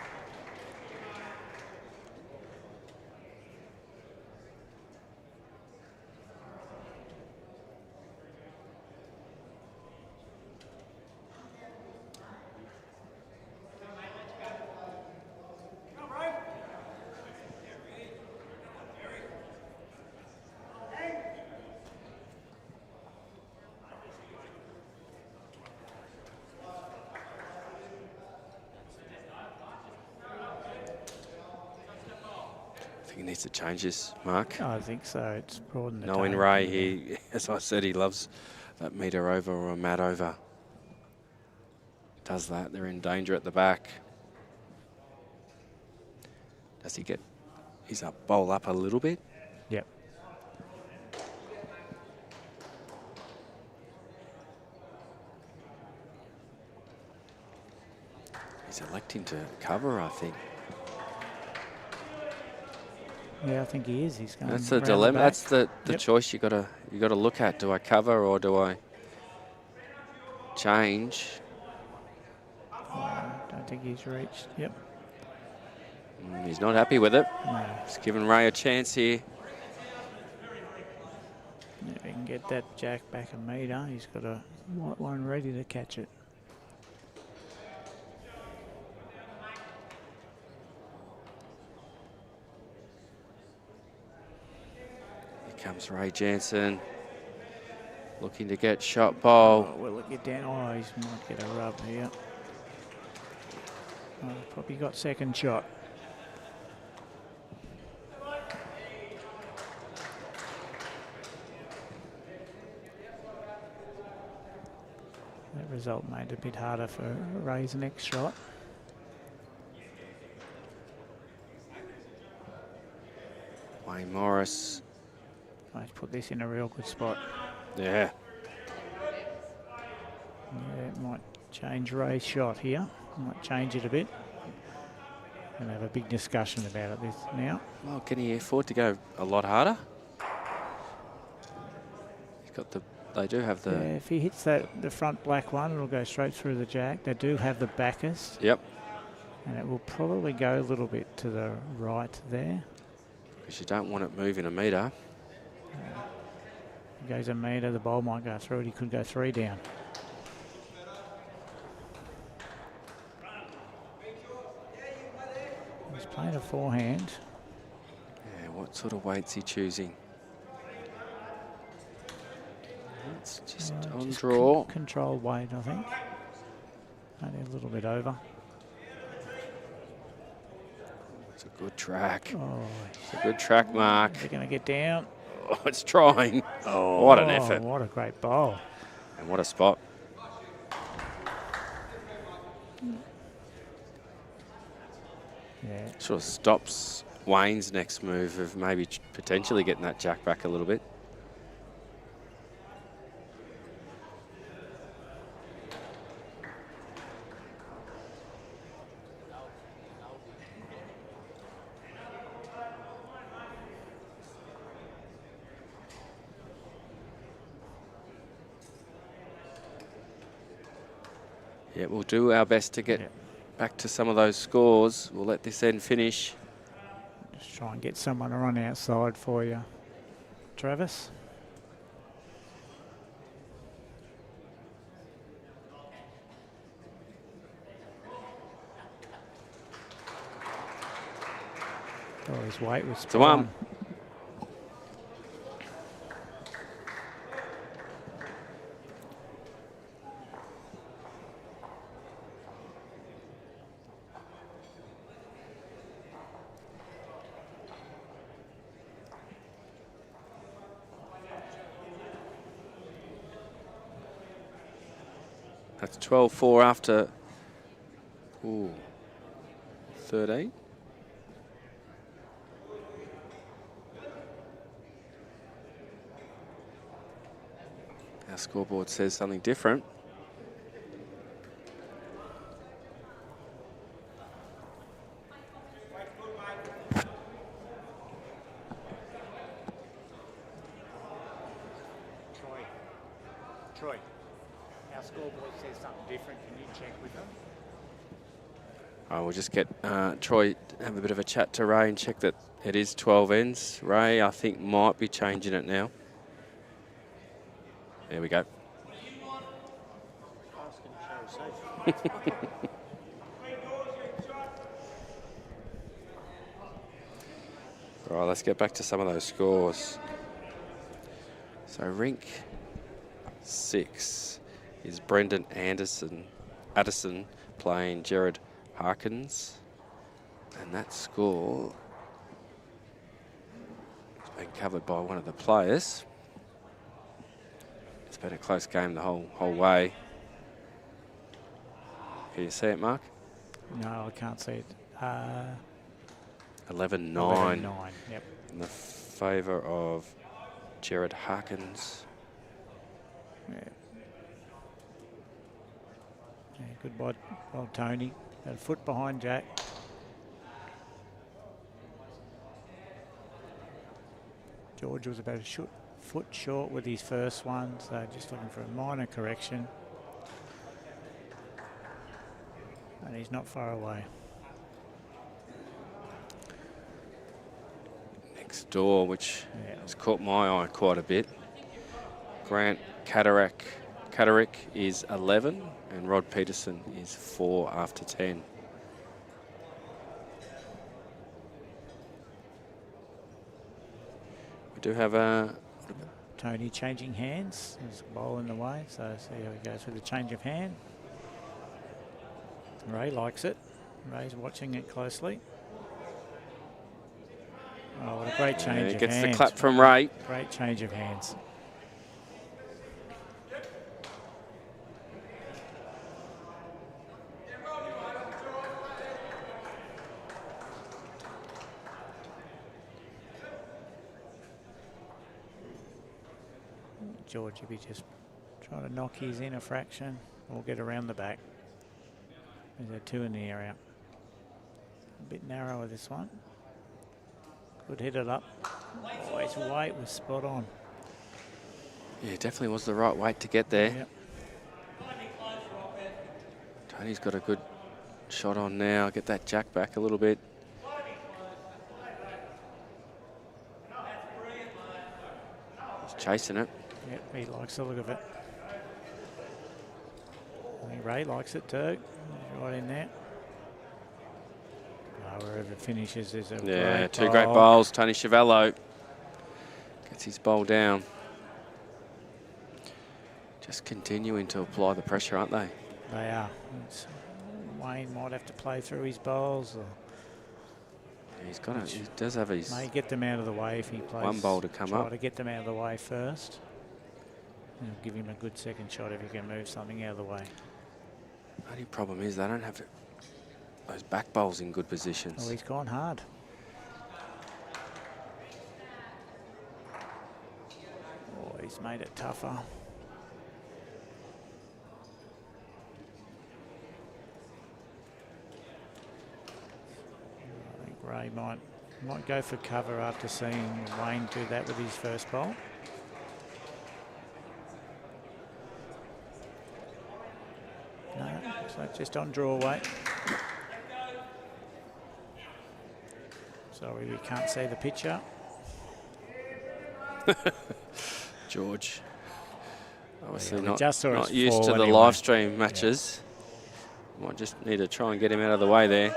I think he needs to change this, Mark. I think so. It's broadened the Knowing target. Ray, he, as I said, he loves that metre over or a mat over. Does that, they're in danger at the back. Does he get his bowl up a little bit? Yep. He's electing to cover, I think. Yeah, I think he is. He's going. That's the round dilemma. back. That's the Yep. choice you gotta look at. Do I cover or do I change? Don't think he's reached. Yep. He's not happy with it. No. He's giving Ray a chance here. If he can get that jack back a metre, he's got a white one ready to catch it. Here comes Ray Jansen, looking to get shot bowl. Oh, will it get down? Oh, he might get a rub here. Oh, probably got second shot. That result made it a bit harder for Ray's next shot. Wayne Morris. I'd put this in a real good spot. Yeah. Yeah, it might change Ray's shot here. Might change it a bit. And have a big discussion about it this now. Well, can he afford to go a lot harder? He's got the. They do have the. Yeah, if he hits that the front black one, it'll go straight through the jack. They do have the backers. Yep. And it will probably go a little bit to the right there. because you don't want it moving a metre. He goes a metre, the ball might go through it. He could go 3 down. He's playing a forehand. Yeah, what sort of weight's he choosing? It's just on Just draw. Controlled weight, I think. Only a little bit over. It's a good track. Oh, It's a good track, Mark. they're going to get down. Oh, it's trying. Oh, what an effort. What a great bowl. And what a spot. Yeah. Sort of stops Wayne's next move of maybe potentially getting that jack back a little bit. Yeah, we'll do our best to get back to some of those scores. We'll let this end finish. Just try and get someone to run outside for you, Travis. Oh, his weight was It's a one. That's 12-4 after 13. Our scoreboard says something different. Troy, our scoreboard says something different. Can you check with them? We'll just get Troy, have a bit of a chat to Ray and check that it is 12 ends. Ray, I think, might be changing it now. There we go. Right, let's get back to some of those scores. So rink 6 is Brendan Addison playing Jared Harkins. And that score has been covered by one of the players. It's been a close game the whole way. Can you see it, Mark? No, I can't see it. 11-9. 11-9, yep. In the favour of Jared Harkins. Yeah. Yeah, good by Tony. About a foot behind Jack. George was about a foot short with his first one, so just looking for a minor correction. And he's not far away. Next door, which has caught my eye quite a bit. Grant Catterick is 11 and Rod Peterson is 4 after 10. We do have a... Tony changing hands. There's a ball in the way, so see how he goes with the change of hand. Ray likes it. Ray's watching it closely. Oh, what a great change of hands. Gets the clap from Ray. Great change of hands. George will be just trying to knock his in a fraction or get around the back. There's a 2 in the area. A bit narrower this one. Could hit it up. Oh, his weight was spot on. Yeah, definitely was the right weight to get there. Yep. Tony's got a good shot on now. Get that jack back a little bit. chasing it. Yep, he likes the look of it. I think Ray likes it too. He's right in there. Wherever it finishes is a great two bowl. great bowls. Tony Chiavello gets his bowl down. Just continuing to apply the pressure, aren't they? They are. Wayne might have to play through his bowls. Or he does have his... May get them out of the way if he plays. One bowl to come up. Try to get them out of the way first. And give him a good second shot if he can move something out of the way. The only problem is they don't have those back bowls in good positions. Oh, he's gone hard. Oh, he's made it tougher. I think Ray might go for cover after seeing Wayne do that with his first bowl. No, so just on draw weight. Sorry, we can't see the picture. George, obviously Yeah, not used to the anyway. live stream matches. Might just need to try and get him out of the way there.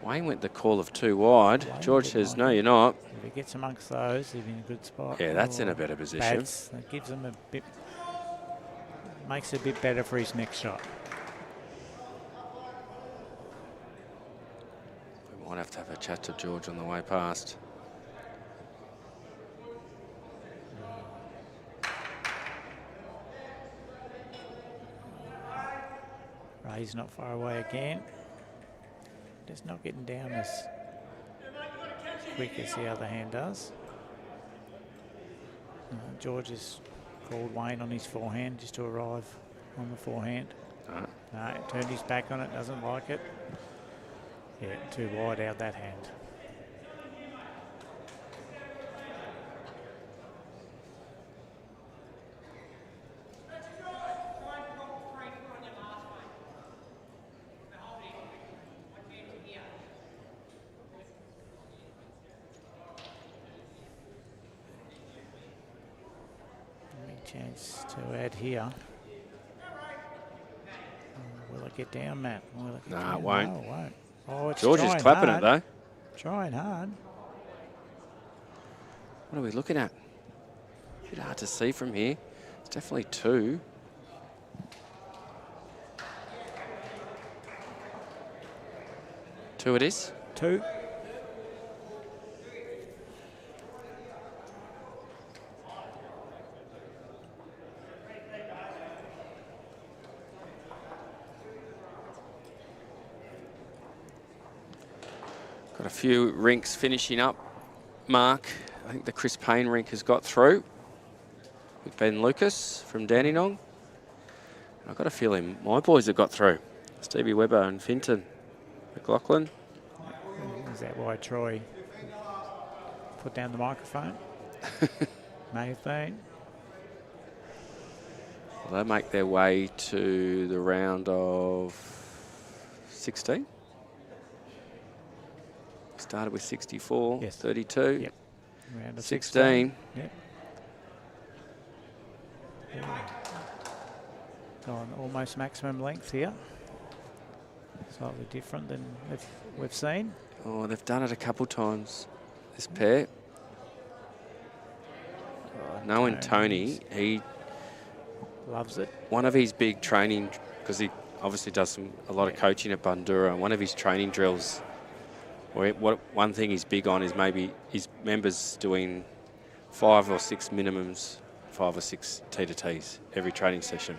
Wayne went the call of 2 wide. Wayne George did says, like no, it. you're not. If he gets amongst those, he's in a good spot. Yeah, that's in a Or better position. That gives him a bit, makes it a bit better for his next shot. We might have to have a chat to George on the way past. Ray's not far away again. Just not getting down as quick as the other hand does. George has called Wayne on his forehand just to arrive on the forehand. No, turned his back on it, doesn't like it. Yeah, too wide out that hand. Chance to add here. Will it get down, Matt? Will it get No, down? it won't. No, it won't. Oh, it's George is trying clapping hard. it though. Trying hard. What are we looking at? A bit hard to see from here. It's definitely 2. Two it is. 2. Got a few rinks finishing up. Mark, I think the Chris Payne rink has got through with Ben Lucas from Dandenong. I've got a feeling my boys have got through. Stevie Webber and Finton McLaughlin. Is that why Troy put down the microphone? May have been. Well, they make their way to the round of 16. Started with 64, Yes. 32, Yep. Round of 16. Yep. Gone almost maximum length here. Slightly different than we've seen. Oh, they've done it a couple times, this pair. Knowing Tony, he loves it. One of his big training, because he obviously does a lot of coaching at Bundoora, one of his training drills, one thing he's big on is maybe his members doing 5 or 6 minimums, 5 or 6 T2Ts every training session.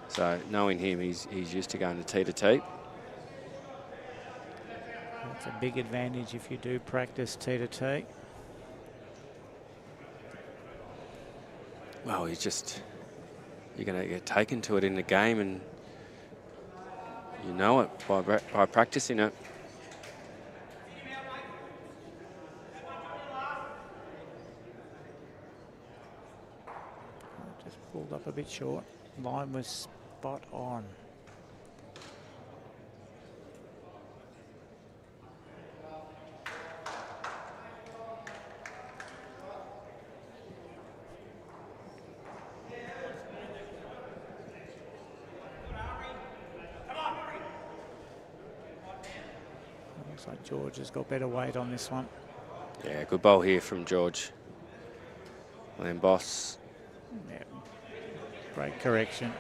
So knowing him, he's used to going to T2T. That's a big advantage if you do practice T2T. Well, you're going to get taken to it in the game, and you know it by practicing it. Just pulled up a bit short. Line was spot on. Looks like George has got better weight on this one. Yeah, good bowl here from George. Lambos. Yeah. Great correction.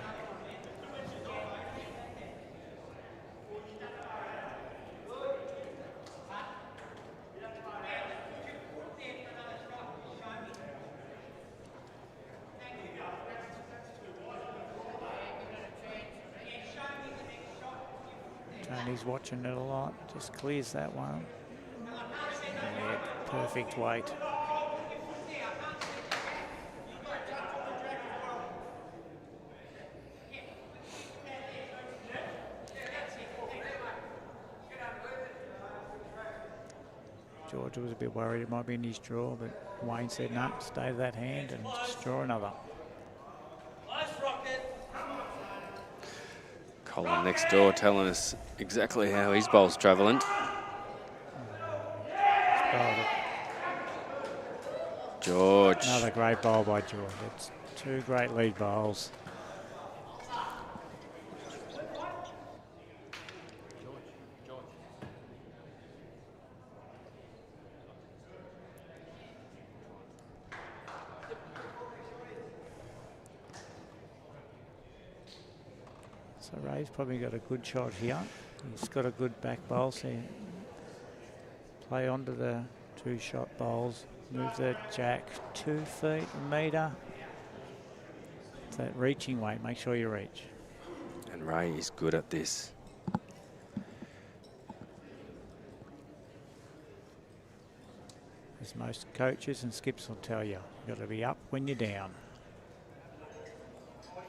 Tony's watching it a lot. Just clears that one. Yeah, perfect weight. George was a bit worried it might be in his draw, but Wayne said no, stay to that hand and just draw another. Colin next door telling us exactly how his bowl's travelling. George. Another great bowl by George. It's two great lead bowls. So Ray's probably got a good shot here. He's got a good back bowl, so play onto the two-shot bowls. Move the jack 2 feet, a metre. It's that reaching weight, make sure you reach. And Ray is good at this. As most coaches and skips will tell you, you've got to be up when you're down.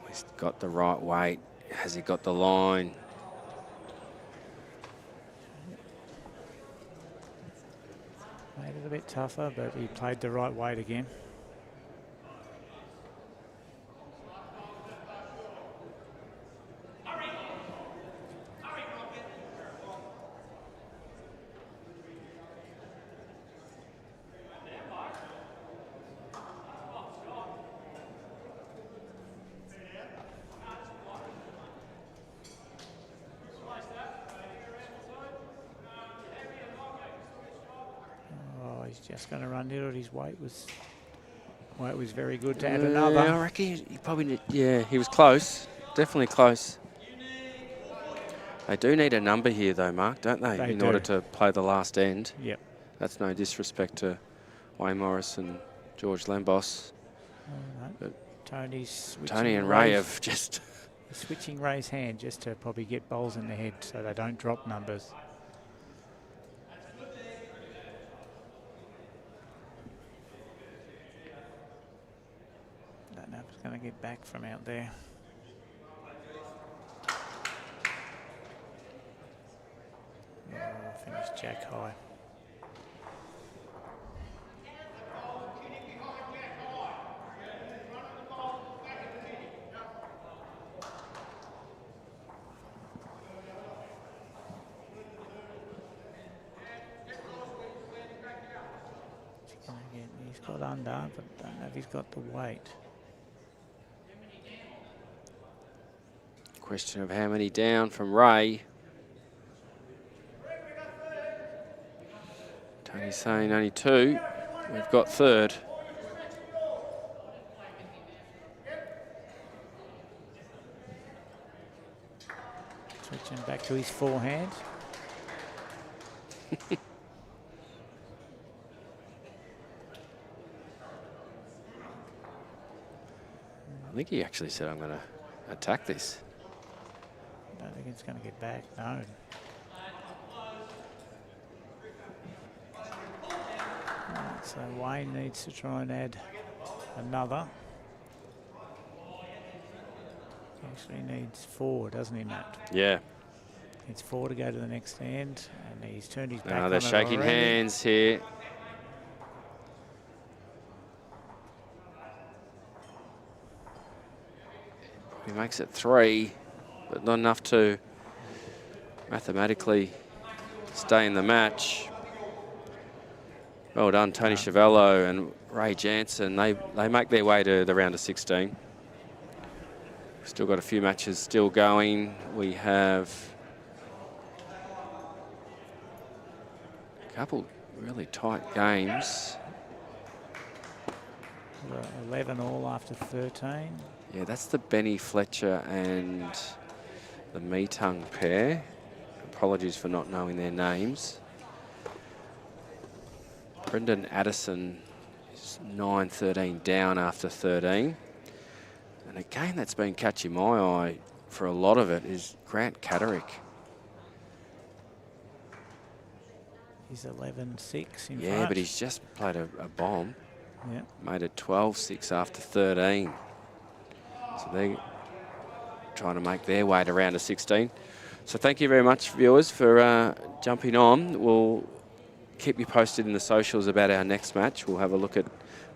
He's got the right weight. Has he got the line? Made it a bit tougher, but he played the right weight again. Just going to run it. His weight was very good to add another. I reckon he probably he was close. Definitely close. They do need a number here though, Mark, don't they? In order to play the last end. Yep. That's no disrespect to Wayne Morris and George Lambos. But Tony and Ray have just switching Ray's hand just to probably get bowls in the head so they don't drop numbers. Going to get back from out there. Finish jack high. He's got under, but don't know if he's got the weight. Question of how many down from Ray. Tony's saying only 2. We've got 3rd. Switching back to his forehand. I think he actually said, I'm going to attack this. I don't think it's going to get back, no. Right, so Wayne needs to try and add another. He actually needs 4, doesn't he, Matt? Yeah. Needs 4 to go to the next end, and he's turned his back Now on they're it shaking already. hands here. He makes it 3, but not enough to mathematically stay in the match. Well done, Tony Chiavello and Ray Jansen. They make their way to the round of 16. Still got a few matches still going. We have couple really tight games. 11 all after 13. Yeah, that's the Benny Fletcher and the Meetung pair. Apologies for not knowing their names. Brendan Addison is 9-13 down after 13. And a game that's been catching my eye for a lot of it is Grant Catterick. He's 11-6 in Yeah, front. but he's just played a bomb. Yeah. Made it 12-6 after 13. So they're trying to make their way to round of 16. So thank you very much, viewers, for jumping on. We'll keep you posted in the socials about our next match. We'll have a look at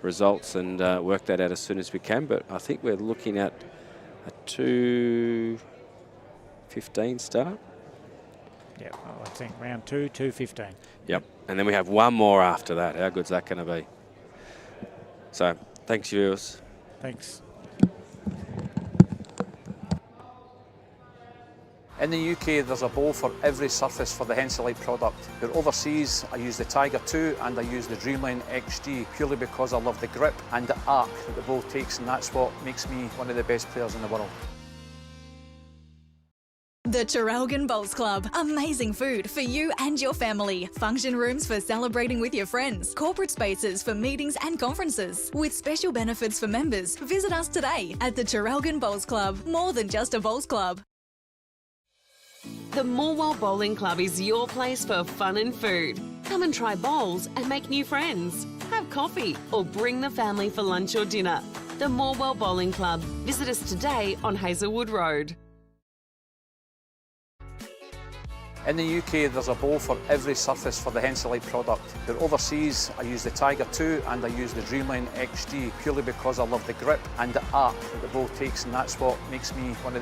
results and work that out as soon as we can. But I think we're looking at a 2:15 start. Yeah, I think round 2, 2:15. Yep. And then we have one more after that. How good's that going to be? So thanks, viewers. Thanks. In the UK, there's a bowl for every surface for the Henselite product. But overseas, I use the Tiger 2 and I use the Dreamline XG purely because I love the grip and the arc that the ball takes, and that's what makes me one of the best players in the world. The Traralgon Bowls Club. Amazing food for you and your family. Function rooms for celebrating with your friends. Corporate spaces for meetings and conferences. With special benefits for members, visit us today at the Traralgon Bowls Club. More than just a bowls club. The Moama Bowling Club is your place for fun and food. Come and try bowls and make new friends. Have coffee or bring the family for lunch or dinner. The Moama Bowling Club. Visit us today on Hazelwood Road. In the UK, there's a bowl for every surface for the Henselite product. But overseas, I use the Tiger 2 and I use the Dreamline XG purely because I love the grip and the arc that the ball takes, and that's what makes me one of the